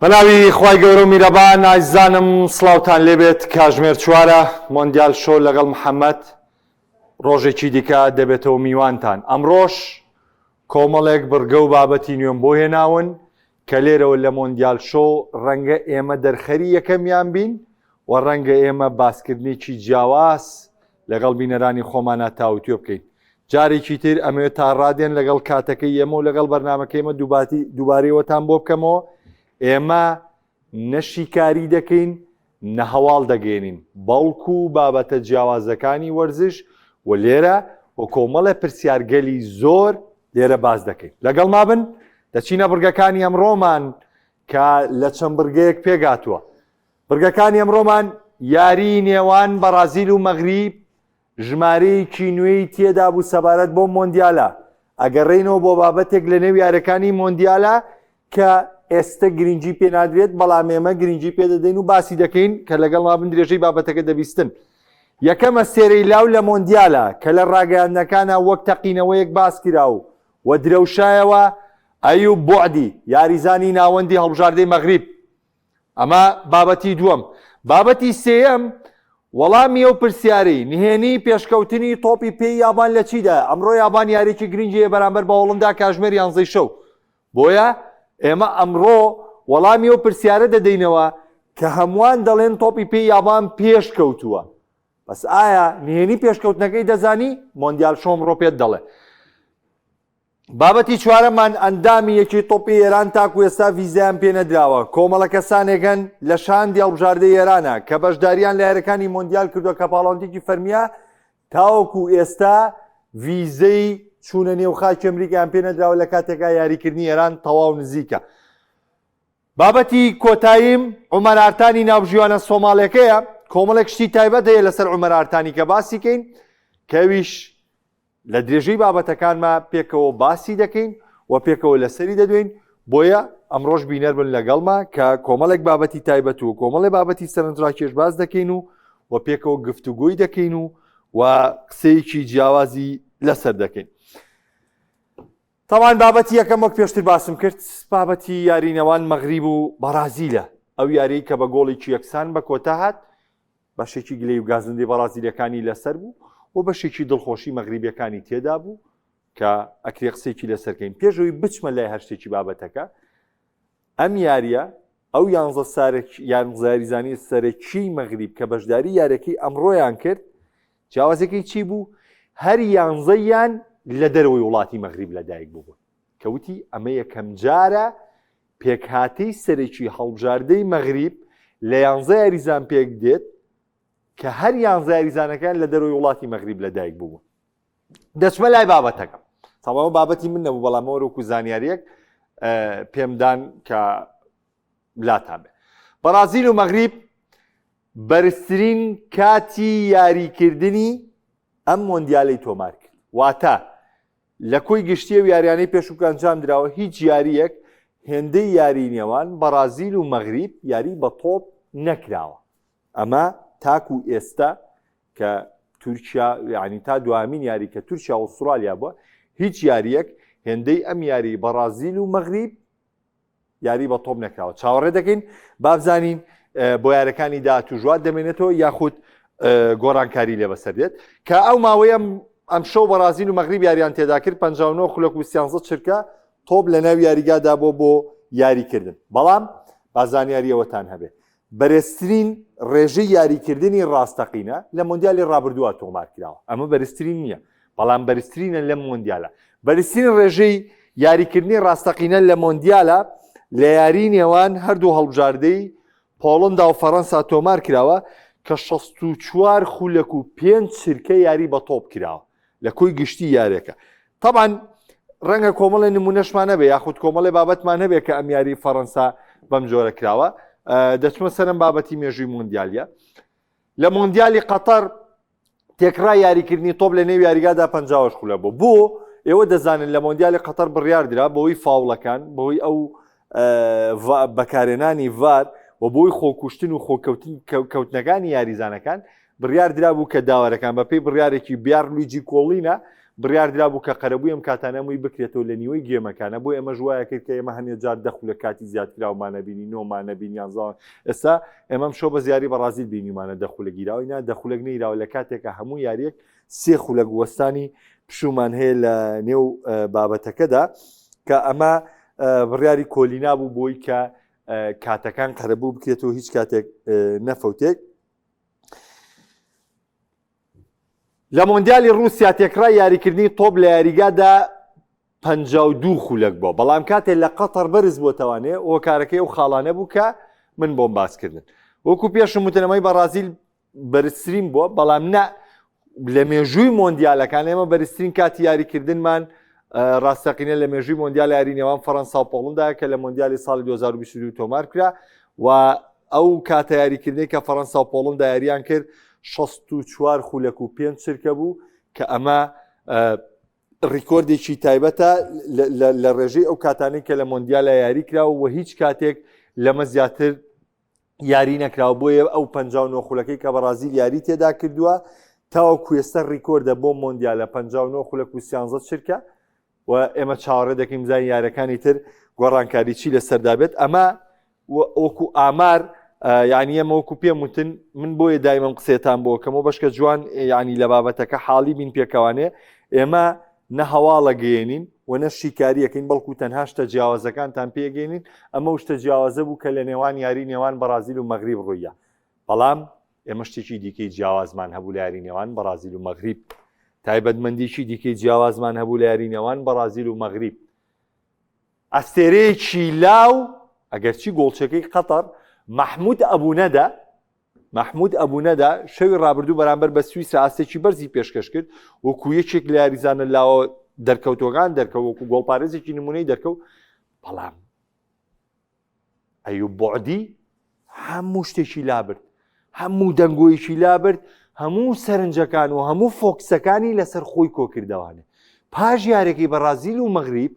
بەناوی خوای گەورە و میرەبان ئازیزانم سڵاوتان لێبێت کاژمێر چوارە مۆندیال شۆ لەگەڵ محەممەد ڕۆژێکی دیکە دەبێتەوە میوانتان. ئەمڕۆژ کۆمەڵێک بڕگە و بابەتی نوێم بۆ هێناون کە لێرەوە لە مۆندیال شۆ ڕەنگە ئێمە دەرخەری یەکەمیان بین و ڕەنگە ئێمە باسکردنێکی جیاواز لەگەڵ بینەرانی خۆمانە تاوتێ بکەین. جارێکی تر ئەمەوێت تا ڕادێن لەگەڵ کاتەکەی ئێمە و لەگەڵ بەرنامەکەی ئێمە دووبارەیەوەتان بۆ بکەمەوە. ئێمە نەشیکاری دەکەین نە هەواڵ دەگەێنین بەڵکو و بابەتە جیاوازەکانی وەرزش و لێرە و کۆمەڵە پرسیارگەلی زۆر لێرە باز دەکەین. لەگەڵ ما بن دەچینە بڕگەکانی ئەمڕۆمان کە لە چەند بڕگەیەک پێگاتووە. بڕگەکانی ئەمڕۆمان یاری نێوان بەرازیل و مەغریب ژمارەیەکی نوێی تێدا بوو سەبارەت بۆ مۆندیالە. ئەگەڕێینەوە بۆ بابەتێک لە نێو یاریەکانی مۆندیالە کە ئێستا گرنگی پێ نادرێت بەڵام ئێمە گرنگی پێ دەدەین و باسی دەکەین کە لەگەڵ ما بن درێژەی بابەتەکە دەبیستن. یەکەمە سێرەی لاو لە مۆندیالە کە لە ڕاگەیاندنەکانە وەک تەقینەوەیەک باس کراوە و درەوشایەوە ئەیوب بوعدی یاریزانی ناوەندی هەڵبژاردەی مەغریب. ئەمە بابەتی دووەم. بابەتی سێیەم وەڵامی ئەو پرسیارەی نهێنی پێشکەوتنی تۆپی پێی یابان لە چیدا. ئەمڕۆ یابان یاریکی گرنگیە بەرامبەر بە هۆڵندا کاژمێر 11 شەو. بۆیە ئێمە ئەمڕۆ وەڵامی ئەو پرسیارە دەدەینەوە کە هەمووان دەڵێن تۆپی پێی یابان پێشکەوتووە. بەس ئایا نهێنی پێشکەوتنەکەی دەزانی؟ مۆندیال شۆ ئەمڕۆ پێت دەڵێ. بابەتی چوارەمان ئەندامی یەکی تۆپی ئێران تاکو ئێستا ڤیزایان پێ نەدراوە. کۆمەڵە کەسانێکن لە شاندی هەڵبژاردەی ئێرانە کە بەشداریان لە یاریەکانی مۆندیال کردووە کە پاڵۆنتێکی فەرمیە تاوەکو ئێستا ڤیزەی چوونە نێو خاکی ئەمریکایان پێ نەدراوە لە کاتێکا یاریکردنی ئێران تەواو نزیکە. بابەتی کۆتاییم عومەر ئارتانی ناوژیوانە سۆماڵیەکەیە. کۆمەڵێک شتی تایبەت هەیە لەسەر عومەر ئارتانی کە باسی کەین کەویش لە درێژەی بابەتەکانمە پێکەوە باسی دەکەین و پێکەوە لەسەری دەدوێن. بۆیە ئەمڕۆژ بینەر بن لەگەڵما کە کۆمەڵێک بابەتی تایبەت و کۆمەڵی بابەتی سەرنجڕاکێش باز دەکەین و پێکەوە گفتوگۆی دەکەین و قسەیەکی جیاوازی لەسەر دەکەین. تاوان بابەتی یەکەم وەک پێشتر باسم کرد بابەتی یارینەوان مەغریب و بەرازیلە. ئەو یاری کە بە گۆڵێکی یەکسان بە کۆتا هات بەشێکی گلەی و گازندەی بەرازیلەکانی لەسەر بوو و بەشێکی دڵخۆشی مەغریبیەکانی تێدا بوو کە ئەکرێ قسێکی لەسەرکەین. پێشەوەی بچمە لای هەر شتێکی بابەتەکە ئەم یاریە ئەو 11 یاریزانی سەرەکی مەغریب کە بەشداری یارەکەی ئەمڕۆیان کرد جیاوازەکەی چی بوو؟ هەر 11یان لە دەرەوەی وڵاتی مەغریب لەدایک بوو کەوتی ئەمە یەکەم جارە پێکهاتەی سەرەکی هەڵبژاردەی مەغریب لە 11 یاریزان پێک دێت کە هەر 11 یاریزانەکان لە دەرەوەی وڵاتی مەغریب لەدایک بوو. دەچمە لای بابەتەکە. تەواو بابەتی من نەبوو بەڵام وەکو زانیاریەک پێمدان کە بلاتان بێ. بەرازیل و مەغریب بەرزترین کاتی یاریکردنی ئەم مۆندیالەی تۆمار کرد. واتە لە کۆی گشتیە و یاریانەی پێشووکە ئەنجام درراوە هیچ یاریەک هێندەی یاری نێوان بەرازیل و مەغریب یاری بە تۆپ نەکراوە. ئەمە تاکو ئێستا کە تورکیا یعنی تا دوامین یاری کە تورکیا و ئوسترالیا بووە هیچ یاریەک هێندەی ئەم یاری بەرازیل و مەغریب یاری بە تۆپ نەکراوە. چاوەڕێ دەکەین بابزانین بۆ یارەکانی داهاتوو دەمێنێتەوە یاخود گۆڕانکاری لێ بەسەر دێت کە ئەو ماوەیە ئەم شەو بەرازیل و مەغریب یاریان تێدا کرد 59 خولەک و 13 چرکە تۆپ لە ناو یاریگادا بۆ یاریکردن. بەڵام بازانیاریەوەتان هەبێت بەرزترین ڕێژەی یاریکردنی ڕاستەقینە لە مۆندیالی ڕابردووە تۆمار کراوە. ئەمە بەرزترین نییە بەڵام بەرزترینە لە مۆندیالە. بەرزترین ڕێژەی یاریکردنی ڕاستەقینە لە مۆندیالە لە یاری نێوان هەردوو هەڵبژاردەی پۆڵندا و فەڕەنسا تۆمار کراوە کە 64 خولەک و 5 چرکە یاری بە تۆپ کراوە لە کۆی گشتی یاریەکە. تەبان ڕەنگە کۆمەڵی نمونەشمان هەبێ یاخود کۆمەڵی بابەتمان هەبێت کە ئەم یاری فەڕەنسا بەم جۆرە کراوە. دەچمە سەرم بابەتی مێژووی مۆندیالیە. لە مۆندیالی قەتەر تێکرا یاریکردنی تۆپ لە نێو یاریگادا 50 خولە بوو. بۆ ئێوە دەزانن لە مۆندیالی قەتەر بڕیار درا بەوەی فاوڵەکان بەوەی ئەو بەکارێنانی ڤار و بۆی خۆکوشتن و خۆکەوتنەکانی یاریزانەکان بڕیار درا بوو کە داوەرەکان بەپێی بڕیارێکی بیار لویجی کۆڵینە بڕیاردرا بوو کە قەرەبووی ئەم کاتانەمووی بکرێتەوە لە نیوەی گێمەکانە بۆ ئێمە ژوایە کرد کە ئێمە هەنێ جار دەخ لە کاتی زیاتراومانە بینی نۆمانە بینیان زاوە ئێستا ئێمەم شۆ بە زیاری بەڕازیل بینیمانە دەخولە گیراوەینا دەخولەک نەیراوە لە کاتێکە هەموو یاریەک سێ خولەک وەستانی پشومان هەیە لە نێو بابەتەکەدا کە ئەمە بڕیاری کۆلینا بوو بۆی کە کاتەکان قەرەبوو بکرێتەوە هیچ کاتێک نەفەوتێک. لە مۆندیالی ڕووسیا تێکڕای یاریکردنی تۆپ لە یاریگادا 52 خولەک بۆ بەڵام کاتێک لە قەتەر بەرز بۆتەوانێ ئەوە کارەکەی ئەو خاڵانە بوو کە من بۆم باسکردن وەکو پێشم وتنەمەی بەرازیل بەرزترین بووە بەڵام نە لە مێژووی مۆندیالەکان ئێمە بەرزترین کاتی یاریکردنمان ڕاستەقینە لە مێژووی مۆندیال یاری نێوان فەڕەنسا و پۆڵندا کە لە مۆندیالی ساڵی 2022 تۆمار کرا و ئەو کاتە یاریکردنی کە فەڕەنسا و پۆڵندا یاریان کرد 64 خولەک و 5 چرکە بوو کە ئەمە ڕیکۆردێکی تایبەتە لە ڕێژەی ئەو کاتانەی کە لە مۆندیالە یاری کراوە و هیچ کاتێک لەمە زیاتر یاری نەکراوە بۆیە ئەو 59 خولەکەی کە بەرازیل یاری تێدا کردووە تاوەکو ئێستا ڕیکۆردە بۆ مۆندیالە 59 خولەک و 13 چرکە و ئێمە چاوەڕێ دەکەین زای یارەکانی تر گۆڕانکاری چی لەسەردا بێت ئەمە وەکو ئامار یعنی ئەمە وەکو پێم وتن من بۆیە دایمەم قسێتان بۆ کەمەوە بەشکە جوان ینی لە بابەتەکە حاڵی بین پێکەوانێ ئێمە نە هەواڵە گەێنین و نە شیکاریەکەین بەڵکو تەنها شتە جیاوازەکانتان پێگەێنین ئەمە شتە جیاوازە بوو کە لە نێوان یاری نێوان بەرازیل و مەغریب ڕوویە بەڵام ئێمە شتێکی دیکەی جیاوازمان هەبوو لە یاری نێوان بەرازیل و مەغریب تایبەتمەندیی دیکەی جیاوازمان هەبوو لە یاری نێوان بەرازیل و مەغریب ئەستێرەیەکی لاو ئەگەرچی گۆڵچەکەی قەتەر محمود ئەبوونەدا شەوی ڕابردوو بەرامبەر بە سویسرا ئاستێکی بەرزی پێشکەش کرد وەکو یەکێک لە یاریزانە لاوە دەرکەوتۆگان دەرکەوت وەکو گۆڵپارێزێکی نمونەی دەرکەوت بەڵام ئەیوب بوعدی هەموو شتێکی لابرد هەموو دەنگۆیەکی لابرد هەموو سەرنجەکان و هەموو فۆکسەکانی لەسەر خۆی کۆکردەوانێ پاش یارێکی بەرازیل و مەغریب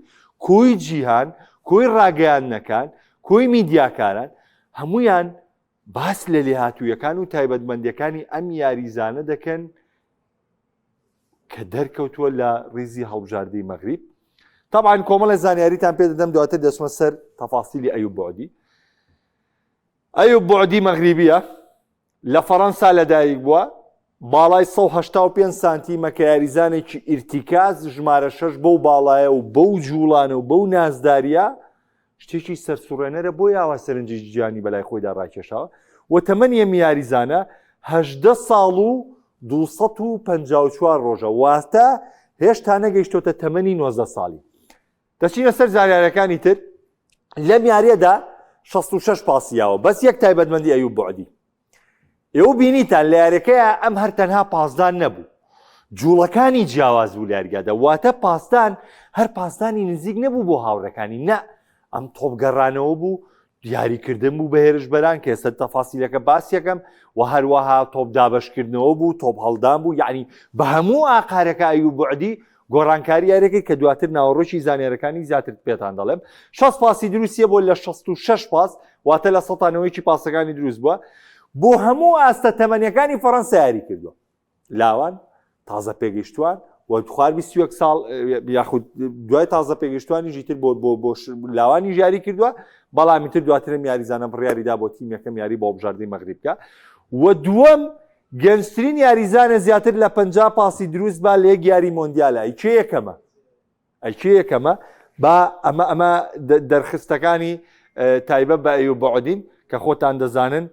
کۆی جیهان کۆی ڕاگەیاندنەکان کۆی میدیاکاران هەمویان باس لە لێهاتوویەکان و تایبەتمەندیەکانی ئەم یاریزانە دەکەن کە دەرکەوتووە لە ڕیزی هەڵبژاردەی مەغریب طبعا کۆمەڵە زانیاریتان پێ دەدەم دواتر دەچمە سەر تەفاسیلی ئەیوب بوعدی. ئەیوب بوعدی مەغریبیە لە فەڕەنسا لەدایک بووە باڵای 185 سانتیمە کە یاریزانێکی ئیرتیکاز ژمارە 6 بەو باڵایە و بەو جوڵانە و بەو نازداریە شتێکی سەرسوڕێنەرە بۆ یاوە سەرنجی گیانی بەلای خۆیدا ڕاکێشاوە و تەمەنی ئەم یاریزانە 18 ساڵ و 254 ڕۆژە واتە هێشتا نەگەیشتۆتە تەمەنی 19 ساڵی. دەچینە سەر زانیاریەکانی تر لەم یاریەدا 66 پاسیاوە بەس یەک تایبەتمەندی ئەیوب بوعدی. ئێوە بینیتان لە یاریەکەیە ئەم هەر تەنها پاسدان نەبوو جوڵەکانی جیاواز بوو لە یاریگادا واتە پاسدان هەر پاسدانی نزیک نەبوو بۆ هاوڕەکانی نە ئەم تۆپگەڕانەوە بوو دیاریکردن بوو بە هێرشبەران کە ئێستا تەفاسیلەکە باس یەکەم و هەروەها تۆپ دابەشکردنەوە بوو تۆپ هەڵدان بوو یعنی بە هەموو ئاقارەکە ئەیوب بوعدی گۆڕانکاری یاریەکەی کە دواتر ناوەڕۆکی زانیاریەکانی زیاتر پێتان دەڵێم 6 پاسی دروستیە بۆ لە 66 پاس واتە لە سەتانەوەیکی پاسەکانی دروست بووە بۆ هەموو ئاستە تەمەنیەکانی فەڕەنسا یاری کردووە لاوان تازە پێگەیشتوان و خوار 21 ساڵ یاخود دوای تازە پێگەیشتوانیژی تر بۆ لاوانی یاری کردووە بەڵامی تر دواترم یاریزانە بڕیاریدا بۆ تیمەکەم یاری بۆ بژاردەی مەغریب بکە و دووەم گەنجترین یاریزانە زیاتر لە 50 پاسی دروست با لە یەک یاری مۆندیالە ئەیکێ یەکەمە با ئەمە دەرخستەکانی تایبەت بە ئەیوب بوعدین کە خۆتان دەزانن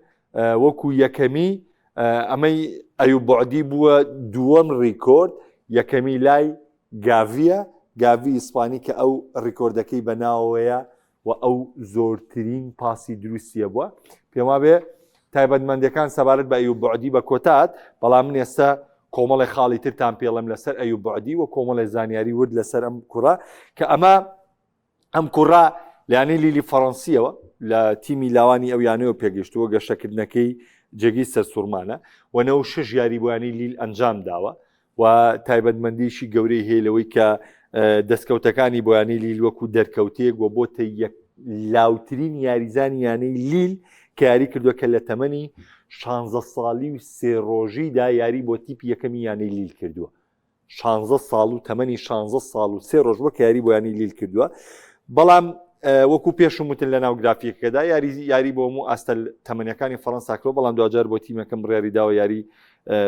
وەکو یەکەمی ئەمەی ئەیوب بوعدی بووە دووەم ڕیکۆرد یەکەمی لای گاڤی ئیسپانی کە ئەو ڕیکۆردەکەی بەناوەیە و ئەو زۆرترین پاسی دروستیە بووە پێم وابێ تایبەتمەندیەکان سەبارەت بە ئەیوب بوعدی بە کۆتات بەڵام من ئێستا کۆمەڵی خاڵی ترتان پێڵم لەسەر ئەیوب بوعدی و کۆمەڵی زانیاری ورد لەسەر ئەم کوڕە کە ئەم کوڕە لایەنەی لیلی فەڕەنسیەوە لە تیمی لاوانی ئەو یانەوە پێگەشتووە گەشەکردنەکەی جێگەی سەرسوورمانە و 96 یاری بۆیانی لیل ئەنجام داوە و تایبەتمەندیشی گەورەی هێلەوەی کە دەستکەوتەکانی بۆیانی لیل وەکو دەرکەوتەیەک و بۆتە لاوترین یاریزانی یانەی لیل کە یاری کردووە کە لە تەمەنی 16 ساڵی و 3 ڕۆژیدا یاری بۆ تیپی یەکەمی یانەی لیل کردووە 16 ساڵ و تەمەنی 16 ساڵ و 3 ڕۆژ بۆ کە یاری بۆیانی لیل کردووە بەڵام وەکو پێشم وتن لە ناو گرافیکەکەدا یاری بۆ هەموو ئاستە تەمەنیەکانی فەڕەنساکرۆ بەڵام دوجار بۆ تیمەکەم بڕیاری داوە یاری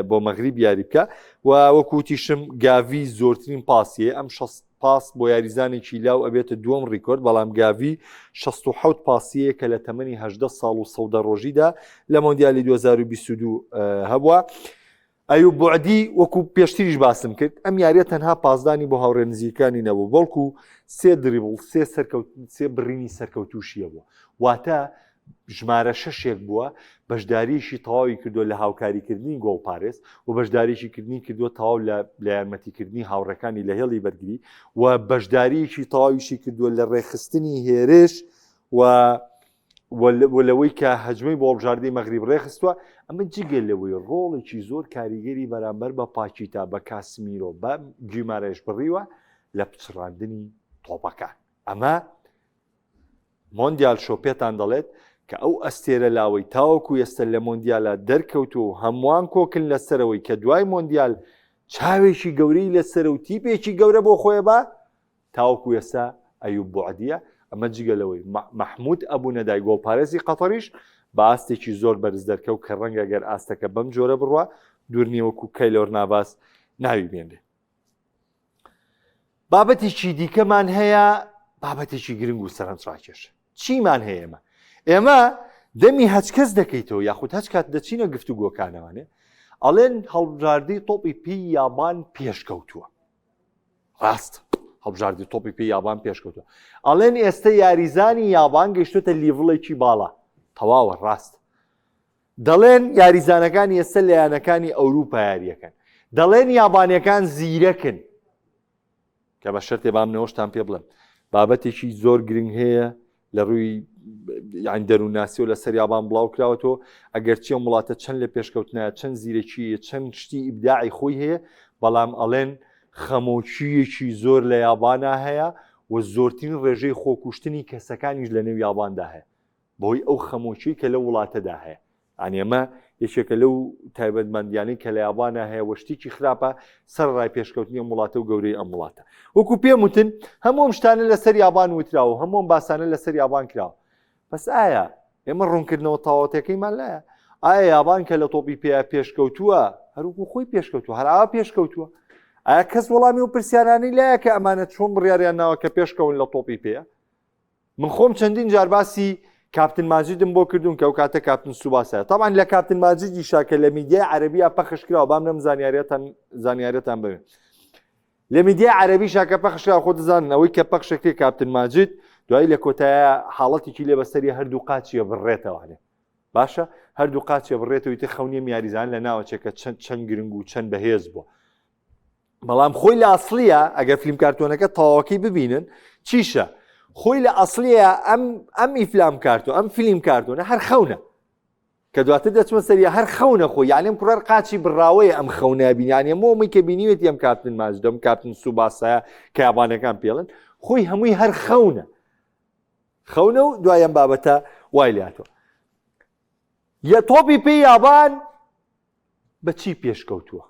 بۆ مەغریب یاری بکە و وەکوتیشم گاوی زۆرترین پاسیە ئەم 6 پاس بۆ یاریزانێکی لاو ئەبێتە دووەم ڕیکۆرد بەڵام گاوی 67 پاسیە کە لە تەمەنی 18 ساڵ و 100 ڕۆژیدا لە مۆندیالی 2022 هەبووە. ئەیوب بوعدی وەکو پێشتریش باسم کرد ئەم یاریە تەنها پاسدانی بۆ هاوڕێ نزیکانی نەبوو بەڵکو 3 دریبڵ 3 بڕینی سەرکەوتوشیە بووە واتە ژمارە 6 بووە بەشداریشی تەواوی کردو لە هاوکاریکردنی گۆڵپارێز و بەشداریشی کردنی کردووە تەواو لە یارمەتیکردنی هاوڕەکانی لە هێڵی بەرگری و بەشداریشی تەواویشی کردووە لە ڕێخستنی هێرش و لەوەی کە هەجمەی بۆ هەڵبژاردەی مەغریب ڕێخستووە ئەمە جگە لەوەی ڕۆڵێکی زۆر کاریگەری بەرامبەر بە پاکیتا بە کاسمیرۆ بە گیمارەش بڕیوە لە پچڕاندنی تۆپەکان ئەمە مۆندیال شۆ پێتان دەڵێت کە ئەو ئەستێرە لاوەی تاوەکو ئێستا لە مۆندیالە دەرکەوتو و هەمووان کۆکن لەسەرەوەی کە دوای مۆندیال چاوێکی گەورەی لەسەر و تیپێکی گەورە بۆ خۆی بە تاوەکو ئێستا ئەیوب بوعدیە ئەمە جگەلەوەی مەحموود ئەبوو نەدای گۆڵپارێزی قەتەریش بە ئاستێکی زۆر بەرز دەرکەوت کە ڕەنگە گەر ئاستەکە بەم جۆرە بڕوە دوورنیەوەکو کەیلۆر ناڤاس ناوی بێنێ. بابەتێکی دیکەمان هەیە بابەتێکی گرنگ و سەرنجڕاکێش چیمان هەیە ئێمە دەمی هەچکەس دەکەیتەوە یاخود هەچ کات دەچینە گفتوگۆکانەوانێ ئەڵێن هەڵبژاردەی تۆپی پێی یابان پێشکەوتووە ڕاست هەڵبژاردی تۆپی پێی یابان پێشکەوتووە ئەڵێن ئێستا یاریزانی یابان گەیشتوتە لیڤڵێکی باڵا تەواوە ڕاست دەڵێن یاریزانەکانی ئێستا لایەنەکانی ئەوروپا یاریەکەن دەڵێن یابانیەکان زیرەکن کە بە شەرتێ بامنەوەشتان پێ بڵێم بابەتێکی زۆر گرنگ هەیە لە ڕووی یان دەرووناسی و لە سەر یابان بڵاو کراوەتەوە ئەگەر چی وڵاتە چەند لە پێشکەوتنایە چەند زیرەکیە چەند شتی ئیبداعی خۆی هەیە بەڵام ئەڵێن خەمۆچیەکی زۆر لە یابانە هەیە و زۆرترین ڕێژەی خۆکوشتنی کەسەکانیش لە نێو یاباندا هەیە بۆی ئەو خەمۆچی کە لە وڵاتەدا هەیە ئەمە یەکێکە لەو تایبەتمەندیانەی کە لە یابانە هەیە وەشتێکی خراپە سەر ڕای پێشکەوتنی وڵاتە و گەورەی ئەم وڵاتە وەکو پێم وتن هەموو شتانە لەسەر یابان وتراوە هەموو باسانە لەسەر یابان کراوە بەس ئایا ئێمە ڕوونکردنەوە تاواتەکەیمان لایە ئایا یابان کە لە تۆپی پێشکەوتووە هەروکو خۆی پێشکەوتووە هەراوە پێشکەوتووە ئایا کەس وەڵامی و پرسیارانی لایە کە ئەمانە چۆن بڕیاریان ناوە کە پێشکەون لە تۆپی پێە من خۆم چەندین جار باسی کاپتن ماجیدم بۆ کردوون کە ئەو کاتە کاپتن سوباسایە تاوان لە کاپتن ماجیدی شاکە لە میدیای عەرەبیە پەخش کراوە بام نەم زانیاریەتان ببێن لە میدیای عەرەبی شاکە پەخش کراوە خۆ دەزانن ئەوەی کە پەخشەکەی کاپتن ماجید دوای لە کۆتایە حاڵەتێکی لێ بەسەری هەردوو قاچیە بڕێتەوە باشە هەردوو قاچیە بڕێتەوەی تە خەونیە یاریزان لە ناوچێکە چەند گرنگ و چەند بەهێز بووە بەڵام خۆی لە ئەسڵیە ئەگەر فیلم کارتۆنەکە تەواوەکەی ببینن چیشە خۆی لە ئەسڵیە ئەم ئیفلام کارتۆ ئەم فیلم کارتۆنە هەر خەونە کە دواتر دەچمە سەریە هەر خەونە خۆی یانیم کوڕەر قاچی بڕاوەیە ئەم خەونە بینیانە مۆمی کە بینیوێت ئەم کاپتن ماجدەم کاپتن سوباسایە کە یابانەکان پێڵن خۆی هەمووی هەر خەونە و دوایەم بابەتە وای لاتەوە یە تۆپی پێی یابان بە چی پێشکەوتووە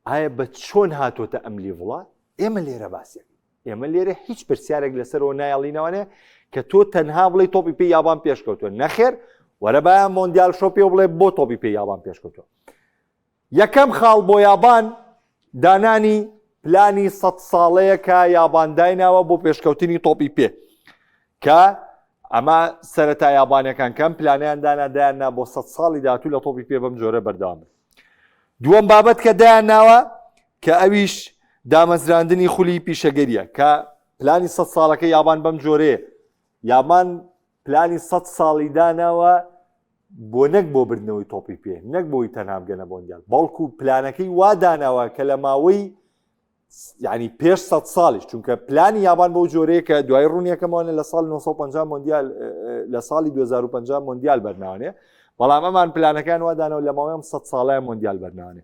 ئایا بە چۆن هاتۆتە ئەم لیڤڵە ئێمە لێرە باسیێک ئێمە لێرە هیچ پرسیارێک لەسەرەوە نایڵینەوەنێ کە تۆ تەنها بڵێ تۆپی پێی یابان پێشکەوتووە نەخێر وەرە بایە مۆندیال شۆ پێ بڵێ بۆ تۆپی پێی یابان پێشکەوتووە یەکەم خاڵ بۆ یابان دانانی پلانی 100 ساڵەیە کە یابان دایناوە بۆ پێشکەوتنی تۆپی پێ کە ئەمە سەرەتا یابانەکان کەم پلانیان دایاننا بۆ 100 ساڵی داهاتوو لە تۆپی پێ بەم جۆرە بەردەوامن دووەم بابەت کە دایانناوە کە ئەویش دامەزراندنی خولی پیشەگەریە کە پلانی 100 ساڵەکە یابان بەم جۆرەیە یابان پلانی 100 ساڵی داناوە بۆ نەک بۆ بردنەوەی تۆپی پێ نەک بۆی تەنها بگەنە بۆندیال بەڵکو پلانەکەی وا داناوە کە لە ماوەی یعنی پێش 100 ساڵیش چونکە پلانی یابان بۆ جۆرەیە کە دوای ڕوونیەکەمانە لە ساڵی 1950 مۆندیال لە ساڵی 2050 مۆندیال بەرناوانێ بەڵام ئەمان پلانەکان وا داناوە لە ماوەی 100 ساڵای مۆندیال بەرناوانێ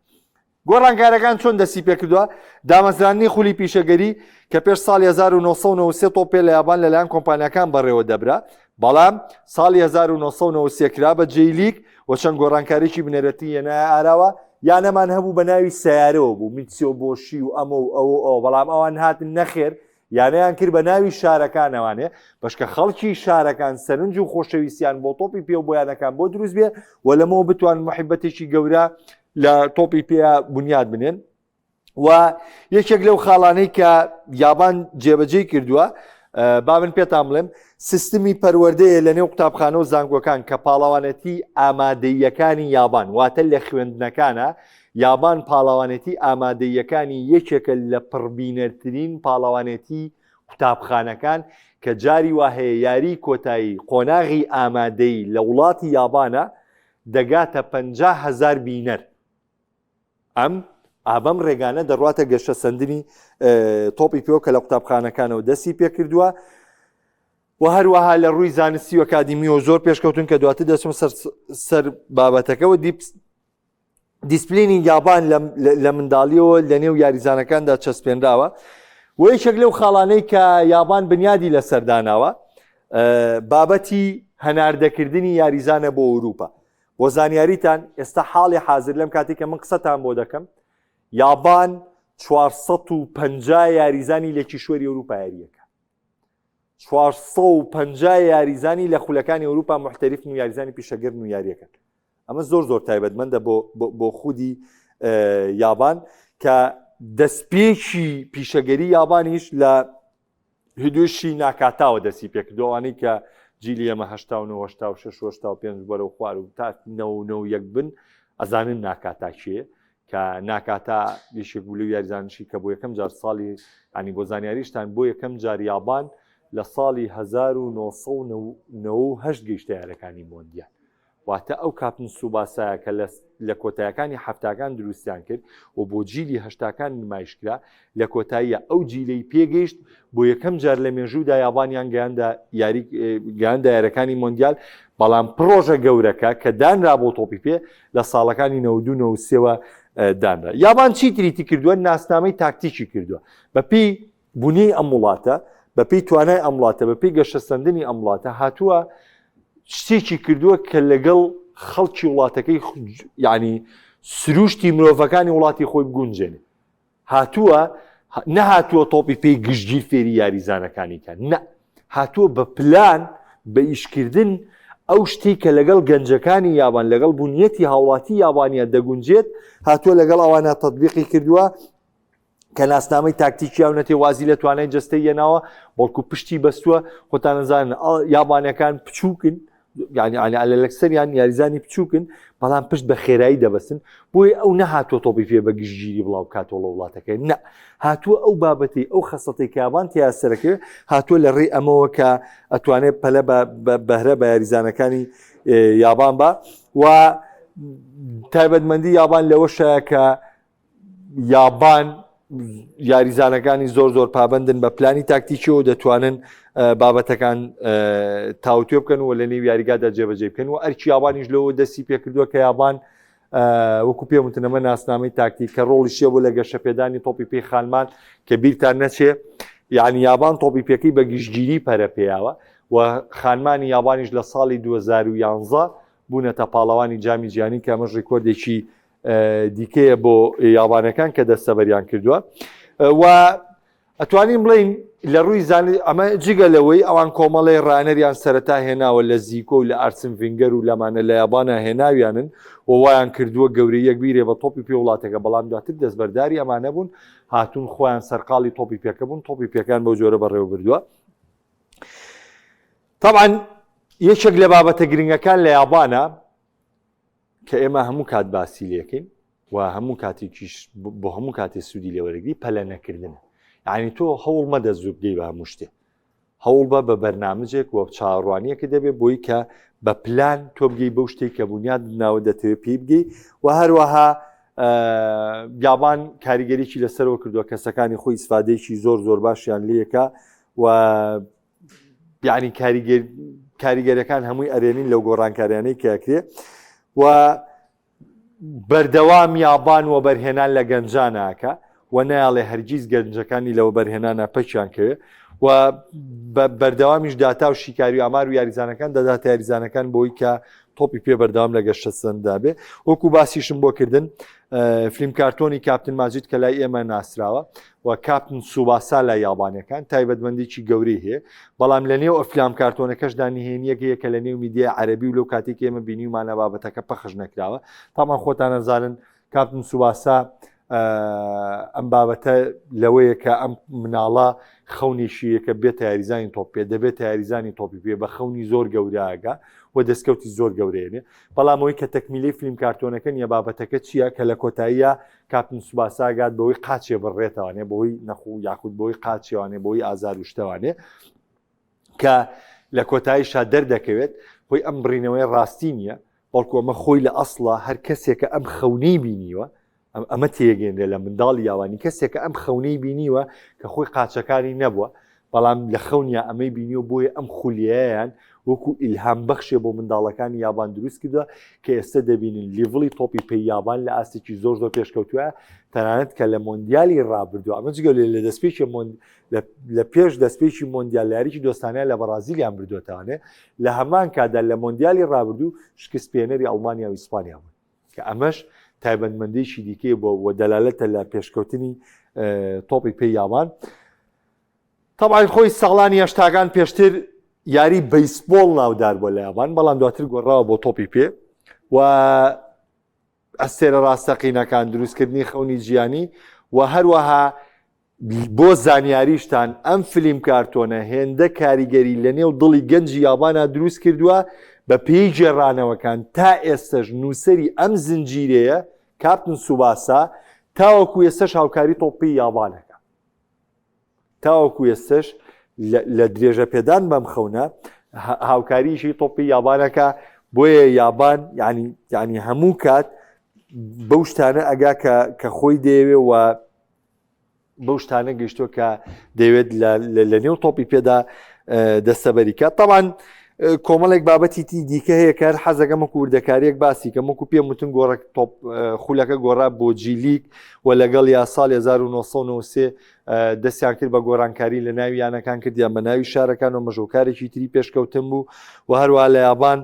گۆڕانکارەکان چۆن دەستی پێ کردووە دامەزرانی خولی پیشەگەری کە پێش ساڵی 1993 تۆپێ لە یابان لەلایەن کۆمپانیەکان بەڕێوە دەبرا بەڵام ساڵی 1993 کرا بە جێیلیک وە چەند گۆڕانکاریی بنێرەتی هێنا ئاراوە یانەمان هەبوو بە ناوی سیارەوە بوو میتسیۆ بۆشی و ئەمە و ئەو بەڵام ئەوان هاتن نەخێر یانەیان کرد بە ناوی شارەکانەوانێ بەشکە خەڵکی شارەکان سەرنج و خۆشەویستیان بۆ تۆپی پێ و بۆیانەکان بۆ دروست بێ و لەمەوە بتوان محیبەتێکی گەورە لە تۆپی پێ بنیاد بنێن و یەکێک لەو خاڵانەی کە یابان جێبەجێ کردووە با من پێتان بڵێم سیستمی پەروەردەیە لە نێو قوتابخانە و زانکۆکان کە پاڵەوانەتی ئامادەییەکانی یابان واتە لە خوێندنەکانە یابان پاڵەوانێتی ئامادەییەکانی یەکێکە لە پڕبینەرترین پاڵەوانێتی قوتابخانەکان کە جاری وا هەیە یاری کۆتایی قۆناغی ئامادەی لە وڵاتی یابانە دەگاتە 50,000 بینەر ئابەم ڕێگانە دەڕواتە گەشە سندنی تۆپی پێوە کە لە قوتابخانەکانەوە دەستی پێ کردووە و هەروەها لە ڕووی زانستی و ئەکادیمیەوە زۆر پێشکەوتون کە دواتر دەچمە سەر بابەتەکەەوە دیسپلینی یابان لە منداڵیەوە لە نێو یاریزانەکاندا چەسپێنراوە و یەکێک لەو خاڵانەی کە یابان بنیادی لەسەرداناوە بابەتی هەناردەکردنی یاریزانە بۆ ئەوروپا بۆ زانیاریتان ئێستا حاڵی حاضر لەم کاتێک کە من قسەتان بۆ دەکەم یابان 450 یاریزانی لە کیشوەری ئەوروپا یاریەکە 450 یاریزانی لە خولەکانی ئەوروپا محتەریف و یاریزانی پیشەگرن و یاریەکەن ئەمە زۆر تایبەتمەندە بۆ خودی یابان کە دەستپێکی پیشەگەری یابانیش لە هدوشی ناکاتاوە دەستی پێکردوانەی کە جیلی ئەمە 1986 بەرەو خوار و تا 9 بن ئەزانن ناکاتا کێ کە ناکاتا یەشێک بوو لەو یاریزانشی کە بۆ یەکەم جار ساڵی ئەنی بۆ زانیاریشتان بۆ یەکەم جار یابان لە ساڵی 1998 گەیشتە یارەکانی مۆندیال واتە ئەو کاپن سوباسایە کە لە کۆتاییەکانی هەفتاکان دروستیان کرد و بۆ جیلی هەشتاکان نمایشکرا لە کۆتاییە ئەو جیلەی پێگەیشت بۆ یەکەم جار لە مێژوودا یابانیان گەیاندا یارەکانی مۆندیال بەڵام پرۆژە گەورەکە کە دانرا بۆ تۆپی پێ لە ساڵەکانی 92-93 دانرا. یابان چی تریتی کردووە؟ ناسنامەی تاکتیکی کردووە بەپی بوونی ئەم وڵاتە بەپی توانای ئەم وڵاتە بەپی گەشەسەندنی ئەم وڵاتە هاتووە شتێکی کردووە کە لەگەڵ خەڵکی وڵاتەکەی یعنی سروشتی مرۆڤەکانی وڵاتی خۆی بگونجێنێ نەهاتووە تۆپی پێی گشتگیر فێری یاریزانەکانی کە نه هاتووە بە پلان بە ئیشکردن ئەو شتی کە لەگەڵ گەنجەکانی یابان لەگەڵ بوونیەتی هاوڵاتی یابانیە دەگونجێت هاتووە لەگەڵ ئەوانە تەطبیقی کردووە کە ناسنامەی تاکتیکی یاو نەتێوازی لە توانای جەستەی هێناوە بەڵکو پشتی بەستووە خۆتان نەزانن یابانەکان بچووکن یعنی لەکسەریان یاریزانی بچووکن بەڵام پشت بە خێرایی دەبەستن بۆی ئەو نەهاتوە تۆپی پێ بە گشتگیری بڵاو کاتەوە لە وڵاتەکەی نە هاتووە ئەو بابەتی ئەو خەسەتەی کە یابان تیا سەرەکەوێ هاتووە لە ڕێی ئەمەوە کە ئەتوانێت پەلە بەهرە بە یاریزانەکانی یابان بە و تایبەتمەندی یابان لەوەشەیە کە یابان یاریزانەکانی زۆر پابندن بە پلانی تاکتیکیەوە دەتوانن بابەتەکان تاوتێ بکەن و لە نێو یاریگادا جێبەجێ بکەن و ئەرکی یابانیش لەوە دەستی پێکردووە کە یابان وەکو پێوتنەمە ناسنامەی تاکتیک کە ڕۆڵیشیە بۆ لە گەشەپێدانی تۆپی پێی خانمان کە بیرتان نەچێ یعنی یابان تۆپی پێکەی بە گشتگیری پەرە پێیاوە و خانمانی یابانیش لە ساڵی 2011 بوونەتە پاڵەوانی جامی جیهانی کە ئەمەش ڕیکۆردێکی دیکەیە بۆ یابانەکان کە دەستەبەریان کردووە و ئەتوانین بڵین لە ڕووی زانانی ئەمە جگە لەوەی ئەوان کۆمەڵی ڕانەریان سەرەتا هێناوە لە زیکۆ و لە ئارسن ڤینگەر و لەمانە لە یابانە هێناویانن و وایان کردووە گەورەی یەک بیرێ بە تۆپی پێ وڵاتەکە بەڵام دواتر دەستبەرداری ئەمانە بوون هاتوون خۆیان سەرقاڵی تۆپی پێکە بوون تۆپی پێکان بەو جۆرە بەڕێوە بردووە. طبعاً یەکێک لە بابەتە گرنگەکان لە یابانە کە ئێمە هەموو کات باسی لەکەین و هەموو کاتێکیش بۆ هەموو کاتێ سوودی لێوەرەگری پەلە نەکردنە. یعنی تۆ هەوڵ مەدە زوو بگەی بە هەموو شتێ هەوڵ بە بەرنامجێک و چاڕوانیەکە دەبێت بۆی کە بە پلان تۆ بگەی بەو شتێک کە بنیاد ناوە دەتەوێت پێی بگەی و هەروەها یابان کاریگەریی لەسەرەوە کردووە کەسەکانی خۆی ئیسفادەیەکی زۆر باشیان لێکە و یعنی کاریگەرەکان هەمووی ئەرێنین لەو گۆڕانکاریانەی کەکرێ و بەردەوام یابان و بەرهێنان لە گەنجانەکە و نایڵێ هەرگیز گەنجەکانی لەوە بەرهێنانە پەچیان کرد و بەردەوامیش داتا و شیکاری و ئامار و یاریزانەکان دەداتە یاریزانەکان بۆی کە تۆپی پێ بەردەوام لە گەشتە سەرەنجامدا بێ. وەکو باسیشم بۆ کردن فیلم کارتۆنی کاپتن ماجید کە لای ئێمە ناسراوە و کاپتن سوباسا لە یابانیەکان تایبەتمەندێکی گەورەی هەیە، بەڵام لە نێو ئەفلام کارتۆنەکەشدا نهێنیەک هەیە کە لە نێو میدیای عەرەبی و لەو کاتێک ئێمە بینیمانە بابەتەکە پەخش نەکراوە. تامان خۆتان نەزانن کاپتن سوباسا ئەم بابەتە لەوەیە کە ئەم مناڵە خەونێکیە کە بێتە یاریزانی تۆپ پێ دەبێت یاریزانی تۆپی پێ بە خەونی زۆر گەورەگە و دەستکەوتی زۆر گەورەیەنێ، بەڵام ئەوەی کە تەکمیلەی فیلم کارتۆنەکە نیە بابەتەکە چییە کە لە کۆتاییە کاپتن سوباساگات بەوەی قاچێ بڕێتەوانێ بەوەی نەخوو یاخود بەوەی قاچێوانێ بەوەی ئازار وشتەوانێ کە لە کۆتاییشا دەردەکەوێت خۆی ئەم بڕینەوەی ڕاستی نییە، بەڵکو ئەمە خۆی لە ئەسڵە هەر کەسێکە ئەم خەونەی بینیوە ئەمە تێگەێنێ لە منداڵی یاوانی کەسێکە ئەم خەونەی بینیوە کە خۆی قاچەکانی نەبووە، بەڵام لە خەونیا ئەمەی بینیوە بۆیە ئەم خولیایان وەکو ئیلهام بەخشێ بۆ منداڵەکانی یابان دروست کردووە کە ئێستا دەبینن لیڤڵی تۆپی پێی یابان لە ئاستێکی زۆر زۆر پێشکەوتووە، تەنانەت کە لە مۆندیالی ڕابردووە ئەمە جگە لە دەستپێکی لە پێش دەستپێکی مۆندیال یاریی دۆستانەیە لە بەرازیلیان بردوێتوانێ لە هەمان کادا لە مۆندیالی ڕابردوو شکست پێنەری ئەڵمانیا و ئیسپانیا بوون کە ئەمەش تایبەتمەندیشی دیکەی بۆ وە دەلالەتە لە پێشکەوتنی تۆپی پێی یابان. تەبعاً خۆی ساڵانی هەشتاکان پێشتر یاری بەیسبۆڵ ناودار بۆ لە یابان، بەڵام دواتر گۆڕاوە بۆ تۆپی پێ و ئەستێرە ڕاستەقینەکان دروستکردنی خەونی جیانی و هەروەها بۆ زانیاریشتان ئەم فیلم کارتۆنە هێندە کاریگەری لە نێو دڵی گەنجی یابانە دروست کردووە بە پێی گێڕانەوەکان تا ئێستش نووسری ئەم زنجیرەیە کاپتن سوباسا تاوەکو ئێستش هاوکاری تۆپی یابانەکە، تاوەکو ئێستش لە درێژە پێدان بەم خەونە هاوکاریشی تۆپی یابانەکە، بۆیە یابان ینی هەموو کات بەو شتانە ئەگا کە خۆی دەیەوێ و بەو شتانە گەیشتووە کە دەوێت لە نێو تۆپی پێدا دەستەبەریکە. تەڵان کۆمەڵێک بابەتی دیکە هەیە کە حەزەکەم وەکو وردەکاریەک باسی کەم وەکو پێم وتن گۆڕە تۆپ خولەکە گۆڕا بۆ جیلیک و لەگەڵ یا ساڵ 1993 دەستیان کرد بە گۆڕانکاری لە ناوی یانەکان کردیان بە ناوی شارەکان و مەژۆکارێکی تری پێشکەوتن بوو و هەروە لە یابان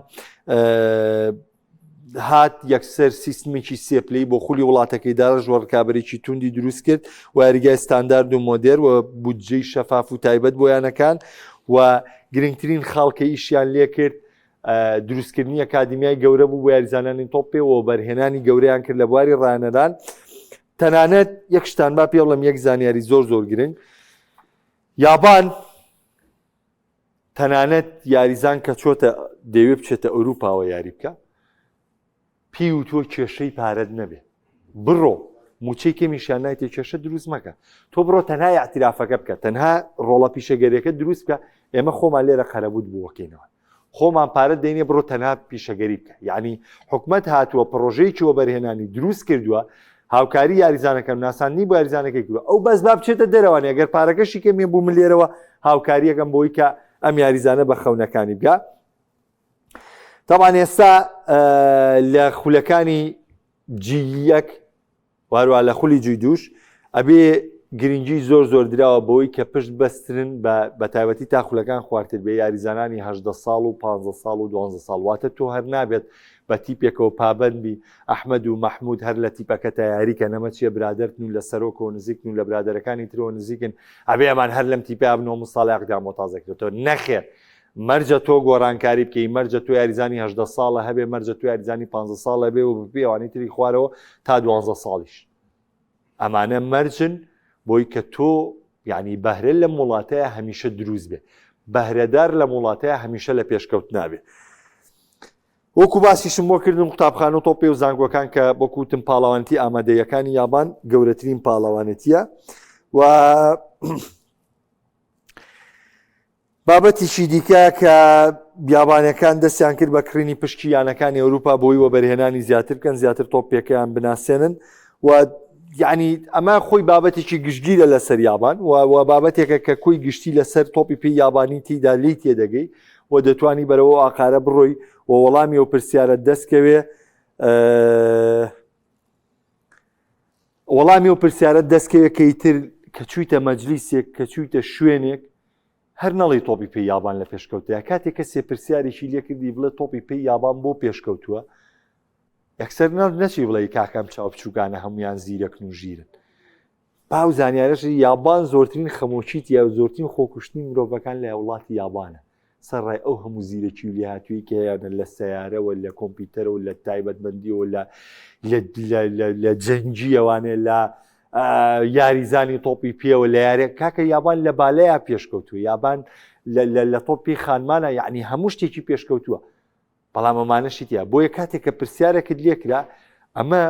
هات یەکسەر سیستمێکی سێپلەی بۆ خولی وڵاتەکەی داڕ ژۆڕکابەرێکی توندی دروست کرد و یاریگای ستاندارد و مۆدێر و بودجەی شەفاف و تایبەت بۆ یانەکان و گرنگترین خاڵکە ئیشیان لێ کرد دروستکردنی ئەکادمیای گەورە بوو بۆ یاریزانانی تۆپێەوە بەرهێنانی گەورەیان کرد لە بواری ڕانەدان. تەنانەت یەک شتان با پێ بڵێم یەک زانیاری زۆر زۆر گرنگ، یابان تەنانەت یاریزان کە چۆتە دەوێ بچێتە ئەوروپاوە یاری بکە پێی و تۆ کێشەی پارەت نەبێ بڕۆ موچەی کەمیشیان نایتێ کێشە دروست مەکە، تۆ بڕۆ تەنها ئاعترافەکە بکە، تەنها ڕۆڵە پیشەگەریەکە دروست بکە، ئێمە خۆمان لێرە قەرەبوت بووەکەینەوە، خۆمان پارەت دەینێ بڕۆ تەنها پیشەگەری بکە. یعنی حکومەت هاتووە پڕۆژەیەکیوە بەرهێنانی دروست کردووە هاوکاری یاریزانەکەم ناساندنی بۆ یاریزانەکەی کردووە ئەو بەس با بچێتە دەرەوانێ ئەگەر پارەکەشی کەمێ بوو من لێرەوە هاوکاریەکەم بۆی کە ئەم یاریزانە بە خەونەکانی بگا. تەمان ئێستا لە خولەکانی جیەک واروە لە خولی جوی دووش ئەبێ گرنگی زۆر زۆر دراوە بۆی کە پشت بەسترن بە تایبەتی تا خولەکان خواردتر بێ یاریزانانی 18 ساڵ و 15 ساڵ و 12 ساڵ واتە تۆ هەر نابێت بە تیپێکەوە پابندبی ئەحمەد و مەحموود هەر لە تیپەکە تایاریکە نەمە چیە برادرتن و لە سەرۆکەوە نزیکن و لە برادەرەکانی ترەوە نزیکن ئەبێ ئەمان هەر لەم تیپە بنەوە ساڵیاقدام بۆ تازەکرێتەوە نەخێر مەرجە تۆ گۆڕانکاری بکەی مەرجە تۆ یاریزانی 18 ساڵە هەبێ مەرجە تۆ یاریزانی 15 ساڵە بێ و بپێوانی تری خوارەوە تا 12 ساڵیش ئەمانە مەرجن بۆی کە تۆ یعنی بەهرە لە وڵاتەیە هەمیشە دروست بێ بەهرەدار لە وڵاتەیە هەمیشە لە پێشکەوت نابێ. وەکو باسیشم بۆ کردم قوتابخانە و تۆپێ و زانگۆکان کە بۆکوتم پاڵاوانتی ئامادەیەکانی یابان گەورەترین پاڵاوانەتیە و بابەتیشی دیکە کە بیابانەکان دەستیان کرد بە کڕینی پشکی یانەکانی ئەوروپا بۆی وە بەرهێنانی زیاتر بکەن زیاتر تۆپێکیان بناسێنن و یعنی ئەمە خۆی بابەتێکی گشتگیرە لەسەر یابان و بابەتێکە کە کۆی گشتی لەسەر تۆپی پێی یابانی تێیدا لی تێدەگەی و دەتوانی بەرەوە ئاقارە بڕۆی و وەڵامی ئەو پرسیارە دەستکەوێ وەڵامی ئەو پرسیارە دەستکەوێ کەیتر کە چوویتە مەجلیسێک کە چوویتە شوێنێک هەر نەڵی تۆپی پێی یابان لە پێشکەوتەیە کاتێک کە سێپرسیارێکی لێ کردی بڵێ تۆپی پێی یابان بۆ پێشکەوتووە یەکسەر نەچی بڵێ کاکەم چاو بچووکانە هەمویان زیرەکن و ژیرن باو زانیارەشی یابان زۆرترین خەمۆچیت یا زۆرترین خۆکوشتنی مرۆڤەکان لە وڵاتی یابانە سەرڕای ئەو هەموو زیرەکی و لێهاتووی کە هەیەە لە سەیارەوە لە کۆمپیوتەرەوە لە تایبەتمەندیەوە لە جەنگیەوانێ لە یاریزانی تۆپی پێوە لە یارێک کاکە یابان لە بالەیە پێشکەوتووە یابان لە تۆپی خانمانە یعنی هەموو شتێکی پێشکەوتووە بەڵام ئەمانەشیتە بۆیە کاتێک کە پرسیارەکەت لێکرا ئەمە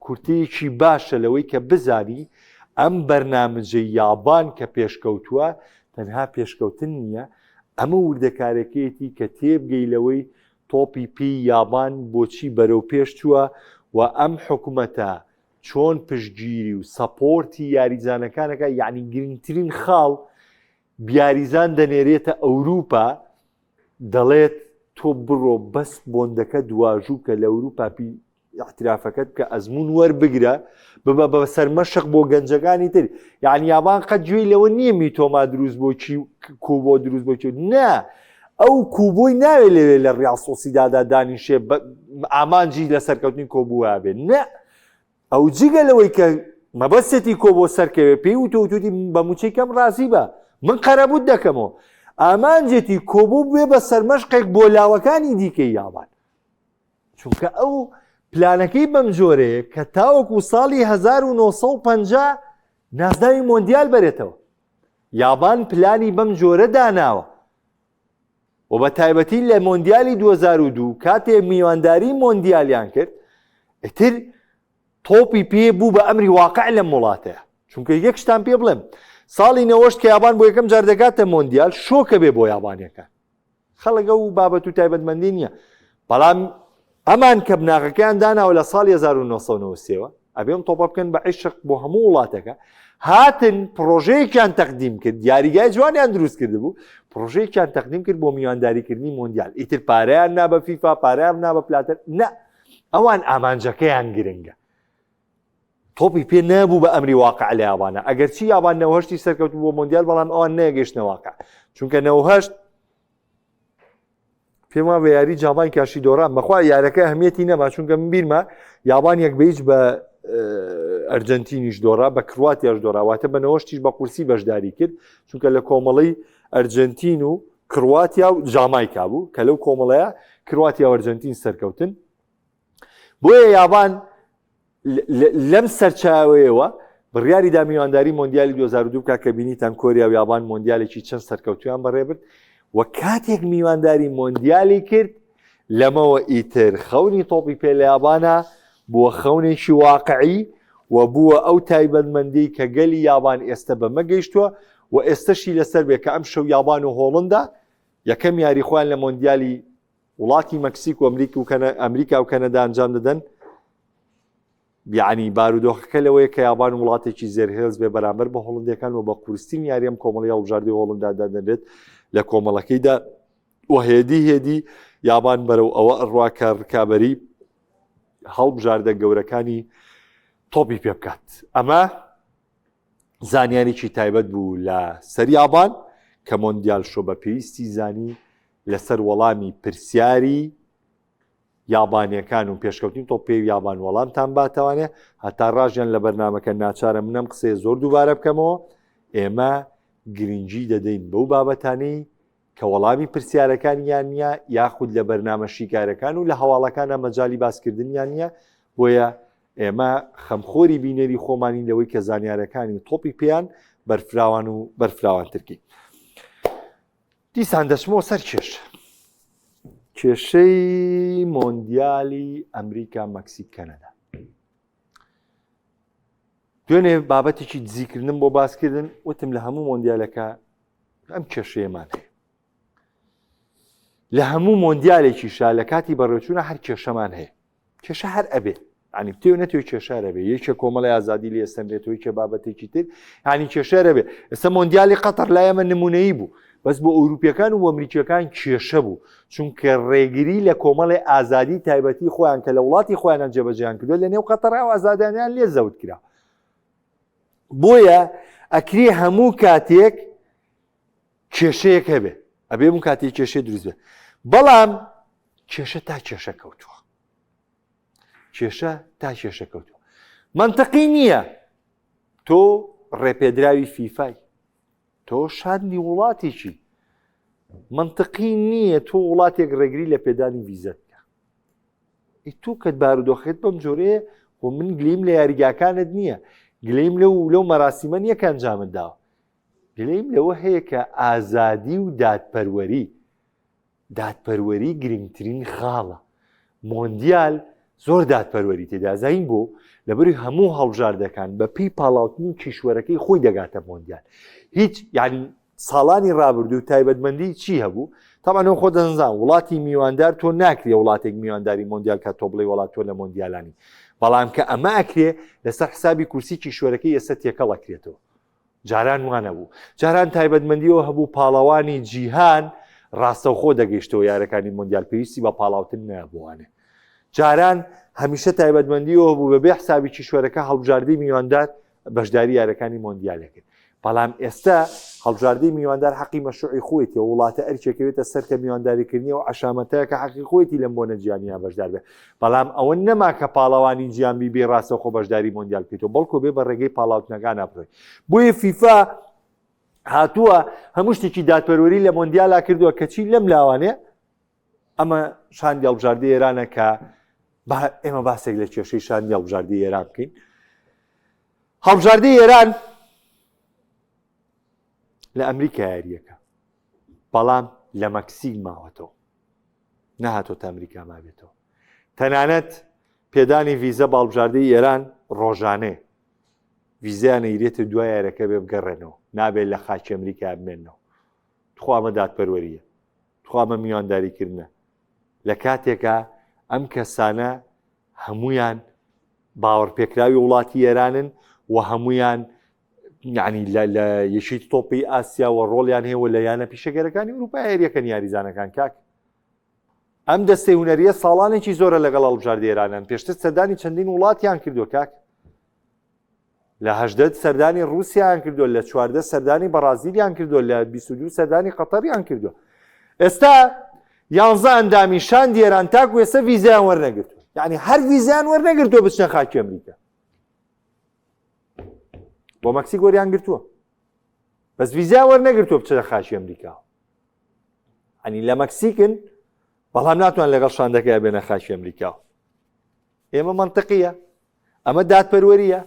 کورتەیەکی باشە لەوەی کە بزانی ئەم بەرنامجە یابان کە پێشکەوتووە تەنها پێشکەوتن نییە ئەمە وردەکارەکەیەتی کە تێبگەی لەوەی تۆپی پێی یابان بۆچی بەرەو پێش چووە و ئەم حکوومەتە چۆن پشتگیری و سەپۆرتی یاریزانەکانەکە یعنی گرنگترین خاڵ بیاریزان دەنێرێتە ئەوروپا دەڵێت تۆ بڕۆ بەس بۆندەکە دواژوو کە لە ئەوروپا احترافەکەت کە ئەزمون وەربگرە ببە بە سەرمەشق بۆ گەنجەکانی تر یعنی یابان قەت گوێی لەوە نییە میتۆما دروست بۆچی کوبۆ دروست بۆچی نا ئەو کوبۆی ناوێت لەوێ لە ڕیال سۆسیدادا دانیشێ ئامانجی لە سەرکەوتنی کۆبووە بێت نە ئەو جگە لەوەی کە مەبەستێتی کۆ بۆ سەرکەوێ پێی و تۆتوتی بە موچەیکەم ڕازی بە من قەرەبوت دەکەمەوە ئامانجێتی کۆبوو بێ بە سەرمەشقێک بۆ لاوەکانی دیکەی یابان چونکە ئەو پلانەکەی بەم جۆرەیە کە تاوەکو ساڵی 1950 نازناوی مۆندیال بەرێتەوە یابان پلانی بەم جۆرە داناوە و بە تایبەتی لە مۆندیالی 2002 کاتێ میوانداری مۆندیالیان کرد ئیتر تۆپی پێ بوو بە ئەمری واقع لەم وڵاتەیە چونکە یەک شتان پێ بڵێم ساڵی نەوەشت کە یابان بۆ یەکەم جار دەگاتە مۆندیال شۆکە بێ بۆ یابانیەکان خەڵەگە و بابەت و تایبەتمەندی نییە بەڵام ئەمان کە بناغەکەیان داناوە لە ساڵی 1993ەوە ئەبێم تۆپە بکەن بە عیشق بۆ هەموو وڵاتەکە هاتن پرۆژەیەکیان تەقدیم کرد یاریگای جوانیان دروست کرده بوو پرۆژەیەکیان تەقدیم کرد بۆ میوانداریکردنی مۆندیال ئیتر پارەیان نا بە فیفا پارەیان نا بە پلاتەر نە ئەوان ئامانجەکەیان گرنگە تۆپی پێ نەبوو بە ئەمری واقع لە یابانە ئەگەر چی یابان نەوەشتی سەرکەوتو بۆ مۆندیال بەڵام ئەوان نەیەگەیشتنە واقع چونکە نەوەهەشت پێم وایە بە یاری جاپان کاشی دۆڕان بەخوا یارەکە ئەهمیەتی نەما چونکە من بیرمە یابان یەک بە هیچ بە ئەرجەنتینیش دۆڕا بە کرواتیاش دۆڕاواتە بە نەوەشتیش بە قورسی بەشداری کرد چونکە لە کۆمەڵەی ئەرجەنتین و کرواتیا و جامایکا بوو کە لەو کۆمەڵەیە کرواتیا و ئەرجەنتین سەرکەوتن بۆیە یابان لەم سەرچاوەیەوە بڕیاری دا میوانداری مۆندیالی 2002 کە بینیتان کۆریا و یابان مۆندیالێکی چەند سەرکەوتویان بەڕێبرد و کاتێک میوانداری مۆندیالی کرد لەمەوە ئیتر خەونی تۆپی پێ لە یابانە بووە خەونێکی واقعی و بووە ئەو تایبەتمەندی کە گەلی یابان ئێستا بەمە گەیشتووە و ئێستاشی لەسەر بێ کە ئەم شەو یابان و هۆڵندا یەکەم یاریخوایان لە مۆندیالی وڵاتی مەکسیک و ئەمریکا و کەنەدا ئەنجام دەدەن یعنی بارودۆخەکە لەوەیە کە یابان وڵاتێکی زێرهێز بێ بەرامبەر بە هۆڵندەکان و بە قورستین یاریەم کۆمەڵی هەڵبژاردی هۆڵندا دادەنرێت لە کۆمەڵەکەیدا و هێدی یابان بەرەو ئەوە ئەڕوا ڕکابەری هەڵبژاردە گەورەکانی تۆپی پێ بکات ئەمە زانیاریی تایبەت بوو لە سەر یابان کە مۆندیال شۆ بە پێویستی زانی لەسەر وەڵامی پرسیاری یابانیەکان و پێشکەوتنی تۆ پێی یابان وەڵامتان باتەوانێ هەتا ڕاژیان لە بەرنامەکە ناچارە منەم قسەیە زۆر دووبارە بکەمەوە ئێمە گرنگی دەدەین بەو بابەتانەی کە وەڵامی پرسیارەکانیان نییە یاخود لە بەرنامە شیکارەکان و لە هەواڵەکانە مەجای باسکردنیان نییە بۆیە ئێمە خەمخۆری بینەری خۆمانی لەوەی کە زانیارەکانی تۆپی پێیان بەرفراوان و بەرفراوان ترکی دیسان دەچمەوە سەر کێشەی مۆندیالی ئەمریکا مەکسیک کەنەدا دوێنێ بابەتێکی دزیکردن بۆ باسکردن وتم لە هەموو مۆندیالەکە ئەم کێشەیەمان هەیە لە هەموو مۆندیالێکی شا لە کاتی بەڕێوەچوونە هەر کێشەمان هەیە کێشە هەر ئەبێ عنی بتێو نەتەوەی کێشارە بێ یەکێ کۆمەڵی ئازادی لێ ئێستەمرێتەوەی کێ بابەتێکی تر ینی کێشارە بێ ئێستا مۆندیالی قەتەر لای ئەمە نمونەیی بوو بەس بۆ ئەوروپیەکان و ئەمریکیەکان کێشە بوو چونکە ڕێگری لە کۆمەڵی ئازادی تایبەتی خۆیان کە لە وڵاتی خۆیانە جێبەجێیان کردو لە نێو قەتەرا و ئازادیانیان لێ زەوت کرا بۆیە ئەکرێ هەموو کاتێک کێشەیەک هەبێ ئەبێ بووم کاتی کێشەی دروست بێ بەڵام کێشە تا کێشە کەوتووە کێشە تا کێشە کەوتووە منطقی نییە تۆ ڕێپێدراوی فیفای تۆ شاندی وڵاتێکی منطقی نییە تۆ وڵاتێک ڕێگری لە پێدانی ڤیزەت بکە تۆ کەت بارودۆخێت بەم جۆرەیە و من گلیم لە یاریگاکانت نییە گلیم لەو مەراسیمە نییە کە ئەنجامت داوە گلیم لەوە هەیە کە ئازادی و دادپەروەری گرنگترین خاڵە مۆندیال زۆر دادپەروەری تێدا زین بۆ لەبەروی هەموو هەڵبژاردەکان بە پێی پاڵاوتنی کیشوەرەکەی خۆی دەگاتە مۆندیال هیچ یعنی ساڵانی ڕابردوو تایبەتمەندی چی هەبوو تاوانەوە خۆ دەنزان وڵاتی میواندار تۆ ناکرێ وڵاتێک میوانداری مۆندیال کە تۆ بڵێ وڵات تۆ لە مۆندیالانی بەڵام کە ئەمە ئەکرێ لەسەر حسابی کورسی کیشوەرەکەی ئێستا تێکەڵەکرێتەوە جاران وانە بوو جاران تایبەتمەندیەوە هەبوو پاڵەوانی جیهان ڕاستەوخۆ دەگەیشتەوە یارەکانی مۆندیال پێویستی بە پاڵاوتن نەبووانێ جاران هەمیشە تایبەتمەندیەوە بوو بەبێ حسابی کیشوەرەکە هەڵبژاردەی میواندار بەشداری یارەکانی مۆندیالەکرد بەڵام ئێستا هەڵبژاردەی میواندار حەقی مەشروعی خۆیەتی وڵاتە ئەرچێکەوێتە سەر کە میوانداریکردنی و عەشامەتەیە کە حەقی خۆیەتی لەم بۆنە گیانیان بەشدار بێ بەڵام ئەوە نەما کە پاڵەوانی گیان بێ ڕاستەوخۆ بەشداری مۆندیال بکەیتەوە بەڵکو بێ بە ڕێگەی پاڵاوتنەکان ئەبڕێت بۆیە فیفا هاتووە هەموو شتێکی دادپەروەری لە مۆندیالا کردووە کەچی لەم لاوانێ ئەمە شاندی هەڵبژاردەی ئێرانە کە ئێمە باسێک لە کێشەی شاندی هەڵبژاردەی ئێران بکەین هەڵبژاردەی ئێران لە ئەمریکا یاریەکە بەڵام لە مەکسیک ماوەتەوە نەهاتۆتە ئەمریکا مابێتەوە تەنانەت پێدانی ڤیزە باڵبژاردەی ئێران ڕۆژانەیە ڤیزیانە ئیرێتە دوای یارەکە بێ بگەڕێنەوە نابێت لە خاکی ئەمریکا بمێنەوە توخوامە دادپەروەریە توخوامە میوانداریکردنە لە کاتێکە ئەم کەسانە هەمویان باوەڕپێکراوی وڵاتی ئێرانن و هەمویان یعنی لە یەشی تۆپی ئاسیا و ڕۆڵیان هەیە و لە یانە پیشەگەرەکانی ئوروپا هێریەکەن یاریزانەکان کاک ئەم دەستەی هونەریە ساڵانێکی زۆرە لەگەڵ هەڵبژاردەی ئێرانن پێشتر سەردانی چەندین وڵاتیان کردووە کاک لە 18 سەردانی رووسیایان کردووە لە 14 سەردانی بەرازیلیان کردووە لە 22 سەردانی قەتەریان کردووە ئێستا 11 ئەندامی شاندی ئێران تاکو ئێستا ڤیزیان وەرنەگرتووە یعنی هەر ڤیزیان وەرنەگرتووە بچنە خاکی ئەمریکا بۆ مەکسیک وەریان گرتووە بەس ڤیزیان وەرنەگرتووە بچنە خاکی ئەمریکا ئەنی لە مەکسیکن بەڵام ناتوان لەگەڵ شاندەکەی بێنە خاکی ئەمریکا ئێمە منطقیە ئەمە دادپەروەریە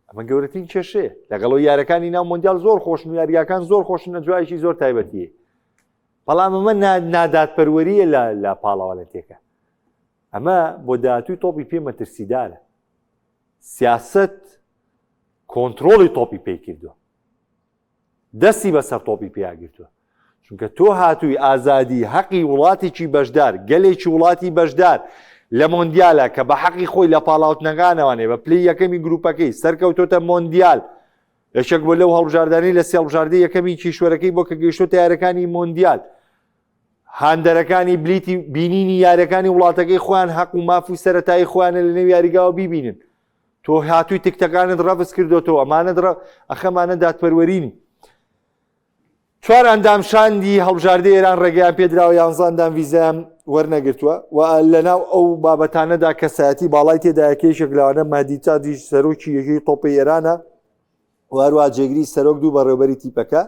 ئەمە گەورەترین کێشەیە لەگەڵەوە یارەکانی ناو مۆندیال زۆر خۆشن و یاریگاکان زۆر خۆشن نەجوایەکی زۆر تایبەتیە بەڵام ئەمە نادادپەروەریە لە پاڵەوانەتێکە ئەمە بۆ داهاتووی تۆپی پێ مەترسیدارە سیاست کۆنتڕۆڵی تۆپی پێی کردووە دەستی بەسەر تۆپی پێیاگرتووە چونکە تۆ هاتووی ئازادی حەقی وڵاتێکی بەشدار گەلێکی وڵاتی بەشدار لە مۆندیالە کە بە حەقی خۆی لە پاڵاوتنەکانەوانێ بە پلەی یەکەمی گروپەکەی سەرکەوتۆتە مۆندیال یەکێک بۆ لەو هەڵبژاردانەی لە هەڵبژاردەی یەکەمی کیشوەرەکەی بۆ کە گەیشتۆتە یارەکانی مۆندیال هاندەرەکانی بلیتی بینینی یاریەکانی وڵاتەکەی خۆیان حەق و مافوی سەرەتایی خۆیانە لە نێو یاریگاوە بیبینن تۆ هاتووی تکتەکانت ڕەفز کردوتەوە ئەمانە ئەخەمانە دادپەروەرینی 4 ئەندام شاندی هەڵبژاردەی ئێران ڕێگەیان پێدراوە 11 ئەندام ڤیزەیان وەرنەگرتووە و لەناو ئەو بابەتانەدا کەسایەتی باڵای تێدا یەکێشێک لەوانە مادیتادی سەرۆکی یەکەی تۆپی ئێرانە و هەروە جێگری سەرۆک دوو بەڕێوەبەری تیپەکە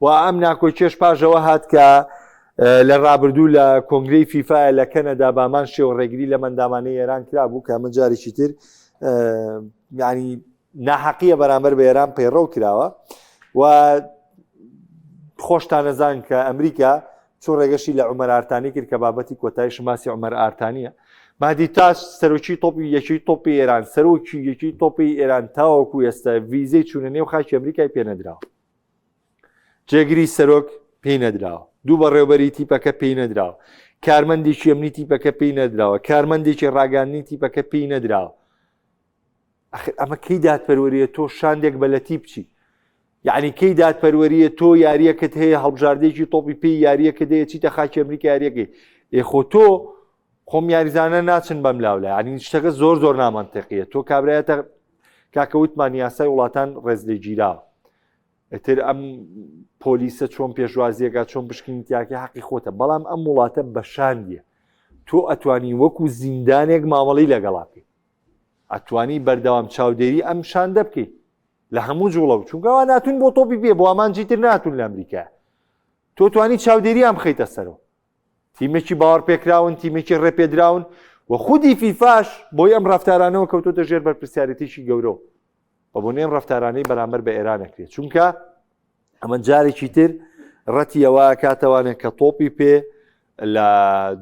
و ئەم ناکۆی چێش پاژەوە هات کە لە ڕابردوو لە کۆنگرەی فیفایە لە کەنەدا بامان شێوە ڕێگری لە مەندامانەی ئێران کرابوو کە ئەمە جارێکی تر یعنی ناحەقیە بەرامبەر بە ئێران پەیڕەو کراوە و خۆشتان نەزان کە ئەمریکا چۆن ڕێگەشی لە عومەر ئارتانی کرد کە بابەتی کۆتایی شماسی عومەر ئارتانیە مادیتاش سەرۆکی تۆپی یەکی تۆپی ئێران سەرۆکی یەکی تۆپی ئێران تاوەکو ئێستا ڤیزەی چوونە نێو خاکی ئەمریکای پێ نەدراوە جێگری سەرۆک پێی نەدراوە دوو بەڕێوەبەری تیپەکە پێی نەدراوە کارمەندێکی ئەمنی تیپەکە پێی نەدراوە کارمەندێکی ڕاگەاندنی تیپەکە پێی نەدراوە ئەمە کەی دادپەروەریە تۆ شاندێک بە لە تیپ چی یعنی کەی دادپەروەریە تۆ یاریەکەت هەیە هەڵبژاردەیەکی تۆپی پێی یاریەکە دەیە چیتە خاکی ئەمریکا یاریەکەی خۆ تۆ خۆم یاریزانە ناچن بەم لاولە ینی شتەکە زۆر نامەنتەقیە تۆ کابرایەتە کاکەوتمان یاسای وڵاتان ڕێز لێ گیراوە ئەتر ئەم پۆلیسە چۆن پێشوازیەکە چۆن بشکنیتیاکە حەقی خۆتە بەڵام ئەم وڵاتە بەشاندیە تۆ ئەتوانی وەکو زیندانێک مامەڵی لەگەڵا بکەیت ئەتوانی بەردەوام چاودێری ئەم شاندە بکەیت لە هەموو جوڵەو چونکەوا ناتون بۆ تۆپی پێ بۆ ئامانجی تر ناتون لە ئەمریکا تۆ توانی چاودێری ئەم بخەیتە سەرەوە تیمێکی باوەڕ پێکراون تیمێکی ڕێپێدراون و خودی فیفاش بۆی ئەم ڕەفتارانەوە کەوتۆتە ژێر بەرپرسیارەتێکی گەورە بە بۆ نێم ڕەفتارانەی بەرامبەر بە ئێرانەکرێت چونکە ئەمە جارێکی تر ڕەتی ئەوە کاتەوانێت کە تۆپی پێ لە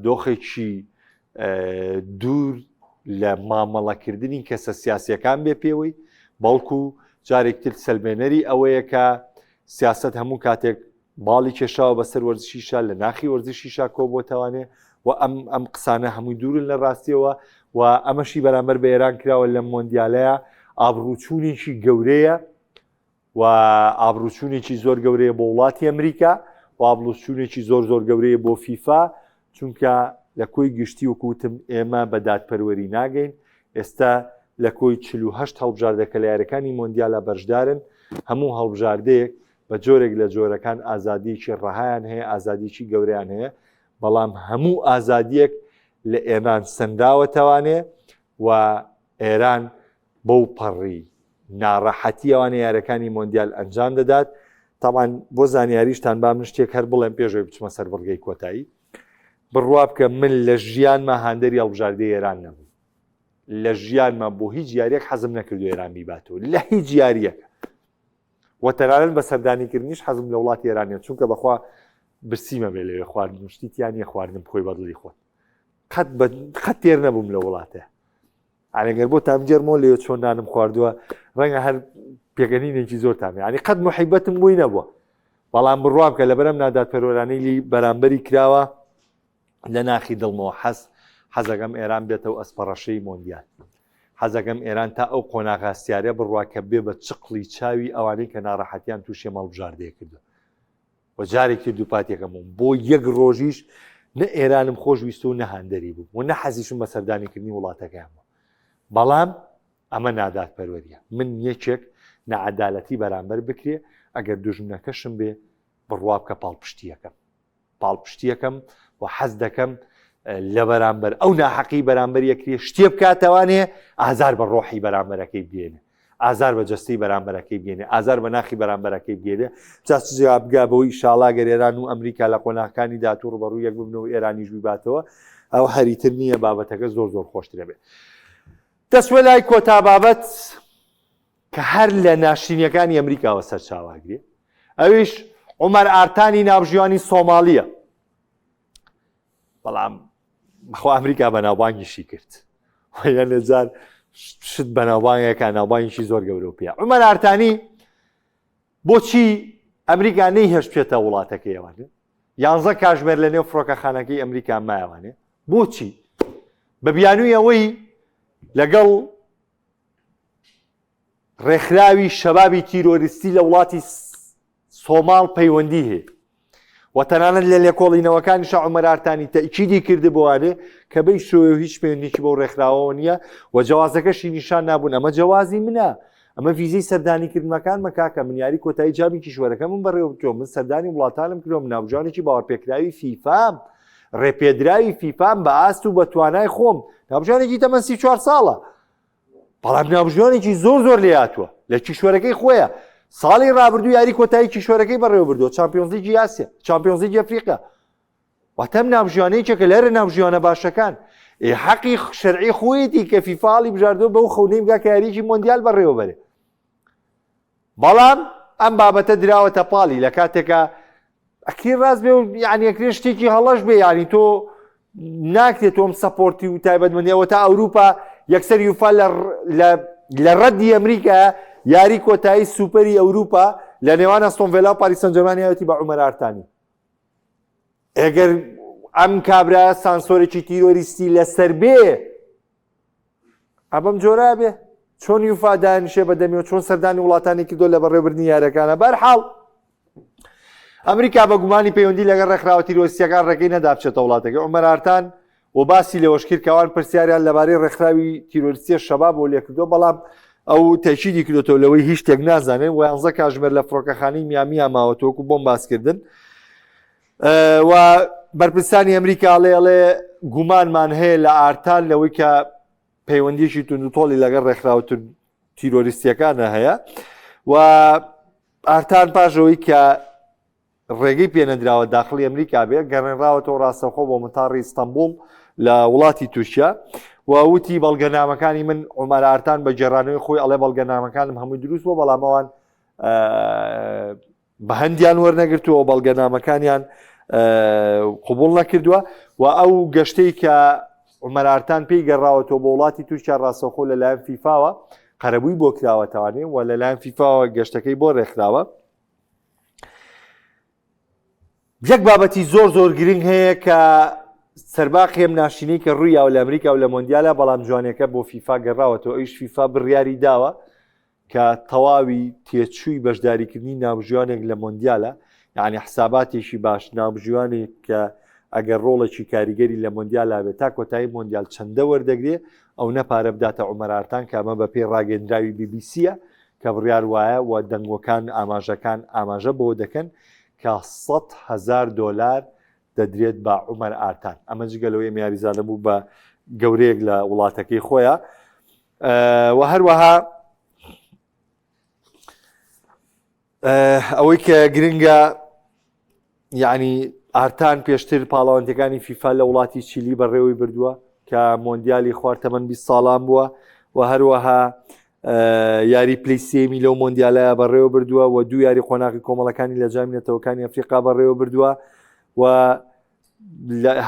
دۆخێکی دوور لە مامەڵەکردنی کەسە سیاسیەکان بێ پێوەی بەڵکو جارێکتر سەلمێنەری ئەوەیە کە سیاست هەموو کاتێک باڵی کێشاوە بەسەر وەرزشیشا لە ناخی وەرزشیشا کۆ بۆتەوانێ و ئەم قسانە هەمووی دوورن لە ڕاستیەوە و ئەمەشی بەرامبەر بە ئێران کراوە لە مۆندیالەیە ئابڕوچوونێکی گەورەیە و ئابڕوچوونێکی زۆر گەورەیە بۆ وڵاتی ئەمریکا و ئابڕوچوونێکی زۆر گەورەیە بۆ فیفا چونکە لە کۆی گشتی وەکوتم ئێمە بە دادپەروەری ناگەین ئێستا لە کۆی 48 هەڵبژاردەکە لە یاریەکانی مۆندیالە بەشدارن هەموو هەڵبژاردەیەک بە جۆرێک لە جۆرەکان ئازادیەکی ڕەهایان هەیە ئازادیی گەورەیان هەیە بەڵام هەموو ئازادیەک لە ئێران سنداوەتەوانێ و ئێران بەو پەڕی ناڕەحەتی ئەوانە یاریەکانی مۆندیال ئەنجام دەدات تاوان بۆ زانیاریشتان با من شتێک هەر بڵێم پێشەوەی بچمە سەر بڕگەی کۆتایی بڕوا بکە من لە ژیانمە هاندەری هەڵبژاردەی ئێران نەبوو لە ژیانمە بۆ هیچ یاریەک حەزم نەکردو ئێران بیباتەوە لە هیچ یاریەکە و تەنانەت بە سەردانیکردنیش حەزم لە وڵاتی ئێرانیە چونکە بەخوا برسیمە بێ لەوێ خواردن شتیان نیە خواردن بخۆی بەدڵی خۆت قەت تێر نەبووم لە وڵاتە ئەگەر بۆ تام جێرمەوە لێوە چۆن نانم خواردووە ڕەنگە هەر پێگەنینێکی زۆر تامێ ینی قەت محیبەتم بووی نەبووە بەڵام بڕوا بکە لە بەرەم نادادپەروەرانەی بەرامبەری کراوە لە ناخی دڵمەوە حەزەکەم ئێران بێتەوە ئەسپەڕەشەی مۆندیال حەزەکەم ئێران تا ئەو قۆناغاستیارە بڕوا کە بێ بە چقلی چاوی ئەوانەی کە ناڕەحەتیان تووشێ مەڵبژاردەیە کردو و جارێکی دووپاتێکەکەمەوە بۆ یەک ڕۆژیش نە ئێرانم خۆشویست و نە هاندەری بوو و نە حەزیشم بە سەردانیکردنی وڵاتەکەیانەوە بەڵام ئەمە نادادپەروەریە من یەکێک نەعەدالەتی بەرامبەر بکرێ ئەگەر دوژمنەکەشم بێ بڕوا بکە پاڵپشتیەکەم و حەز دەکەم لە بەرامبەر ئەو ناحەقی بەرامبەر یەکرێ شتێ بکاتەوانێ ئازار بە ڕۆحی بەرامبەرەکەی بگێنێ ئازار بە جەستەی بەرامبەرەکەی بگێنێ ئازار بە ناخی بەرامبەرەکەی بگێنێ جا بگا بەوەی ئیشاڵا گەر ئێران و ئەمریکا لە قۆناغەکانی داهاتوو ڕوبەڕوو یەک ببنەوە ئێرانیش بیباتەوە ئەو هەریتر نییە بابەتەکە زۆر خۆشترە بێت دەسوە لای کۆتا بابەت کە هەر لە ناشرینیەکانی ئەمریکاوە سەرچاواگرێ ئەویش عومەر ئارتانی ناوژیانی سۆمالیە بەڵام بەخوا ئەمریکا بەناوبانگیشی کرد وە لەجار شت بەناوبانگێکە ناوبانگیشی زۆر گەورە و پێ عومەر ئارتانی بۆچی ئەمریکا نەیهێشت بێتە وڵاتەکەی ئەوانێ 11 کاتژمێر لە نێو فڕۆکەخانەکەی ئەمریکا مایەوانێ بۆچی بە بیانووی ئەوەی لەگەڵ ڕێکخراوی شەبابی تیرۆریستی لە وڵاتی سۆماڵ پەیوەندی هەیە و تەنانەت لە لێکۆڵینەوەکانیش عومەر ئارتانی تەئکیدی کردبووانێ کە بەی شێوە هیچ پەیوەندیی بەو ڕێکخراوەوە نییە و جیازەکەشی نیشان نابوون ئەمە جیازی منە ئەمە ڤیزەی سەردانیکردنەکان مەکاکە من یاری کۆتایی جامی کیشوەرەکە من بەڕێوە بتۆ من سەردانی وڵاتانم کردەوە من ناوجانێکی باوەڕپێکراوی فیفام ڕێپێدراوی فیفام بە ئاست و بە توانای خۆم ناوجانێکی تەمەن 34 ساڵە بەڵام ناوژیانێکی زۆر لێ هاتووە لە کیشوەرەکەی خۆیە ساڵی ڕابردوو یاری کۆتایی کیشوەرەکەی بەڕێوە بردووە چامپیۆنز لیگی ئاسیا چامپیۆنز لیگی ئەفریقا واتەم ناوژیانەیەکێکە لەرە ناوژیانە باشەکان حەقی شەرعی خۆیەتی کە فیفاڵی بژاردووە بەو خەونەی بگا کە یاریکی مۆندیال بەڕێوە بەرێ بەڵام ئەم بابەتە دراوەتە پاڵی لە کاتێکە ئەکری ڕاست بێ و یعنی ئەکرێ شتێکی هەڵەش بێ ینی تۆ ناکرێت تۆم سەپۆرتی و تایبەتمەندیەوە تا ئەوروپا یەکسەر یوفا لە ڕەدی ئەمریکا یاری کۆتایی سوپەری ئەوروپا لە نێوان ئەستۆن ڤیلا و پاریس سەن ژەرمانی هاوێتی بە عومەر ئارتانی ئەگەر ئەم کابرا سانسۆرێکی تیرۆریستی لەسەر بێ ئەبەم جۆرا بێ چۆن یوفا دانیشێ بەدەمیەوە چۆن سەردانی وڵاتانی کردۆ لە بەڕێوەبردنی یاریەکانە بەرحاڵ ئەمریکا بە گومانی پەیوەندی لەگەڵ ڕێکخراوە تیرۆریستیەکان ڕێگەی نەدا بچێتە وڵاتەکە عومەر ئارتان و باسی لەوەش کرد کەوان پرسیاریان لەبارەی ڕێکخراوی تیرۆریستی شەباب بۆ لێ کردو بەڵام ئەو تەکیدی کردوتەوە لەوەی هیچ شتێک نازانێت و 11 کاتژمێر لە فڕۆکەخانەی میامی ماوەتەوەکو بۆم باسکردن و بەرپرسانی ئەمریکا ئەڵێ گومانمان هەیە لە ئارتان لەوەی کە پەیوەندیشی توندوتۆڵی لەگەڵ ڕێکخراوە تیرۆریستیەکانە هەیە و ئارتان پاشەوەی کە ڕێگەی پێنەدراوە داخلی ئەمریکا بێ گەڕێنراوەتەوە ڕاستەخۆ بۆ متاڕی ئیستانبول لە وڵاتی تورکیا و وتی بەڵگەنامەکانی من عومەر ئارتان بە جێڕانەوەی خۆی ئەڵێ بەڵگەنامەکانم هەمووی دروست بۆ بەڵامەوان بە هەندیان وەرنەگرتووە بەڵگەنامەکانیان قوبوڵ نەکردووە و ئەو گەشتەی کە عومەر ئارتان پێی گەڕاوەتەوە بە وڵاتی تورکیا ڕاستەخۆ لەلایەن فیفاوە قەرەبووی بۆ کراوەتەوانێ و لەلایەن فیفاوە گەشتەکەی بۆ ڕێکخراوە. یەک بابەتی زۆر گرنگ هەیە کە سەرباقی ئەم ناشینەی کە ڕوویاوە لە ئەمریکا و لە مۆندیالە بەڵام جوانەکە بۆ فیفا گەڕاوەتەوە ئەویش فیفا بڕیاری داوە کە تەواوی تێچووی بەشداریکردنی ناوژوانێک لە مۆندیالە یعنی حساباتێکی باش ناوژوانێک کە ئەگەر ڕۆڵێکی کاریگەری لە مۆندیالا بێت تا کۆتایی مۆندیال چەندە وەردەگرێ ئەو نەپارە بداتە عومەر ئارتان کە ئەمە بە پێی ڕاگەندراوی BBC-ە کە بڕیار وایە و دەنگۆکان ئاماژەکان ئاماژە بۆ دەکەن کە $100,000 دەدرێت بە عومەر ئارتان ئەمە جگەلەوەی میاریزانە بوو بە گەورەیەک لە وڵاتەکەی خۆیە و هەروەها ئەوەی کە گرنگە یعنی ئارتان پێشتر پاڵەوانتەکانی فیفا لە وڵاتی چیلی بەڕێوەی بردووە کە مۆندیالی خوارتەمەند 20 ساڵان بووە و هەروەها یاری پلیسێمی لەو مۆندیالە بەڕێوە بردووە و دوو یاری خۆناغی کۆمەڵەکانی لە جامی نەتەوەکانی ئەفریقا بەڕێوە بردووە و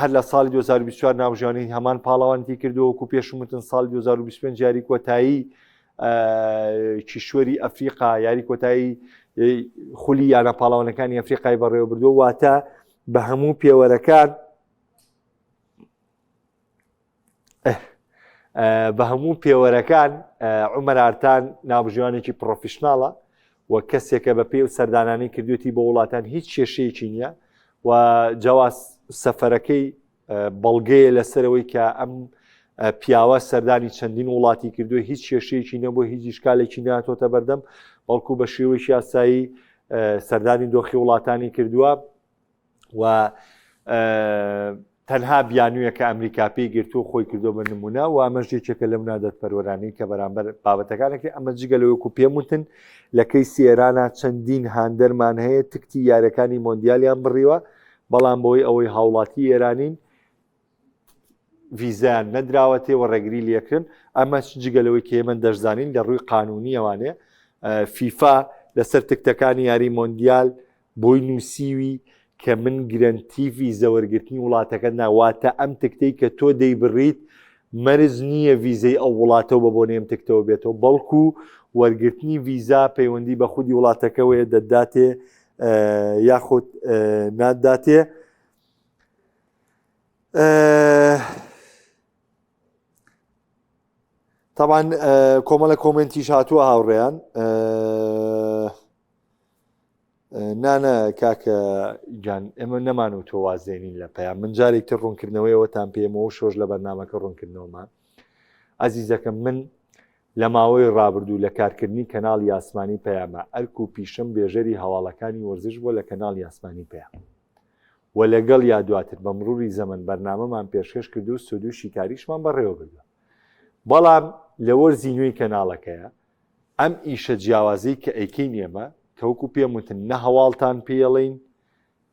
هەر لە ساڵی 2024 ناوژوانی هەمان پاڵەوانتی کردووە وەکو پێشموتن ساڵی 2025 یاری کۆتایی کیشوەری ئەفریقا یاری کۆتایی خولی یانە پاڵەوانەکانی ئەفریقای بەڕێوە بردووە واتە بە هەموو پێوەرەکان عومەر ئارتان ناوژوانێکی پرۆفیشناڵە و کەسێکە بە پێی و سەردانانی کردوێتی بە وڵاتان هیچ کێشەیەکی نییە و جیاواز سەفەرەکەی بەڵگەیە لەسەرەوەی کە ئەم پیاوە سەردانی چەندین وڵاتی کردووە هیچ کێشەیەکی نەبووە هیچ ئیشکالێکی ناتۆتە بەردەم بەڵکو بە شێوەیەکی یاسایی سەردانی دۆخی وڵاتانی کردووە و تەنها بیانوویە کە ئەمریکا پێی گرتووە خۆی کردو بە نمونە و ئەمەژێکێکە لەم نادەت پەروەرانەی کە بەرامبەر بابەتەکانێکی ئەمە جگەلەوەکو پێموتن لە کەیسی ئێرانە چەندین هاندەرمان هەیە تکتی یاریەکانی مۆندیالیان بڕیوە بەڵام بۆی ئەوەی هاوڵاتی ئێرانین ڤیزایان نەدراوەتێ و ڕێگری لێکردن ئەمە جگەلەوەی کە ئێمە دەشزانین لە ڕووی قانونی ئەوانێ فیفا لەسەر تکتەکانی یاری مۆندیال بۆی نووسیوی کە من گرنگتیڤی زەوەرگرتنی وڵاتەکە ناواتە ئەم تکتەی کە تۆ دەیبڕیت مەرز نییە ڤیزەی ئەو وڵاتەوە بە بۆنێم تکتەوە بێتەوە بەڵکو وەرگرتنی ڤیزا پەیوەندی بە خودی وڵاتەکەوەیە دەداتێ یاخود ناداتێ طبعا کۆمەڵە کۆمنتیش هاتووە هاوڕێیان نانە کاکە گیان ئێمە نەمان و تۆ وازێنین لە پەیام من جارێکتر ڕوونکردنەوەیەوەتان پێمەوە شۆژ لە بەرنامەکە ڕوونکردنەوەمان ئازیزەکەم من لە ماوەی ڕابردوو لە کارکردنی کەناڵی ئاسمانی پەیامە ئەرک و پیشم بێژەری هەواڵەکانی وەرزش بۆ لە کەناڵی ئاسمانی پەیام و لەگەڵ یا دواتر بە مروری زەمن بەرنامەمان پێشکەش کردو و سودو شیکاریشمان بەڕێوە بردووە بەڵام لە وەرزی نوێی کەناڵەکەیە ئەم ئیشە جیاوازەی کە ئەیکەین ئێمە کەوەکو پێم وتن نە هەواڵتان پێڵین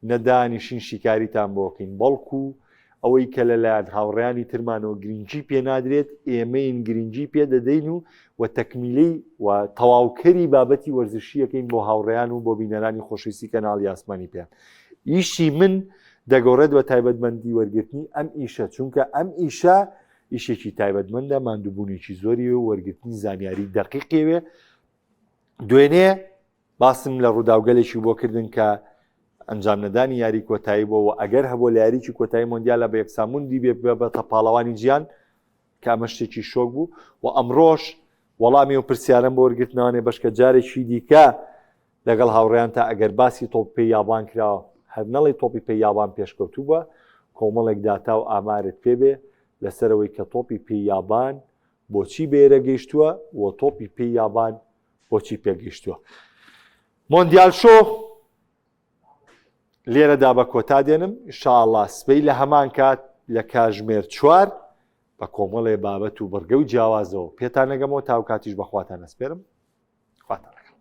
نەدانیشین شیکاریتان بۆکەین بەڵکو ئەوەی کە لەلایەن هاوڕێیانی ترمانەوە گرنگجی پێنادرێت ئێمەین گرنگجی پێ دەدەین و تەکمیلەی و تەواوکەری بابەتی وەرزشیەکەین بۆ هاوڕێیان و بۆ بینەرانی خۆشەویستی کەناڵی ئاسمانی پێیان ئیشی من دەگەڕێت بە تایبەتمەندی وەرگرتنی ئەم ئیشە چونکە ئەم ئیشە ئیشێکی تایبەتمەندە ماندووبوونێکی زۆری و وەرگرتنی زانیاری دەقیقێوێ دوێنێ باسم لە ڕووداوگەلێکی بۆ کردن کە ئەنجام نەدانی یاری کۆتایی بۆ و ئەگەر هەبوو لە یاریی کۆتایی مۆندیالە بە یەکساموندی بێ بە پاڵەوانی جیان کە ئەمە شتێکی شۆک بوو و ئەمڕۆژ وەڵامی و پرسیارم بۆ وەرگرتنەوەنێ بەشکە جارێکی دیکە لەگەڵ هاوڕێیان تا ئەگەر باسی تۆپی یابان کراوە هەر نەڵی تۆپی پێی یابان پێشکەوتوو بە کۆمەڵێک داتا و ئامارت پێبێ لەسەرەوەی کە تۆپی پێی یابان بۆچی بێرە گەیشتووە و تۆپی پێی یابان بۆچی پێگەیشتووە. مۆندیال شۆ لێرەدا بە کۆتا دێنم. ئینشاءڵڵا سبەی لە هەمان کات لە کاتژمێر 4 بە کۆمەڵێ بابەت و بڕگە و جیاوازەوە پێتان نەگەمەوە. تاو کاتیش بەخواتان ئەسپێرم. خواتان لەگەڵ.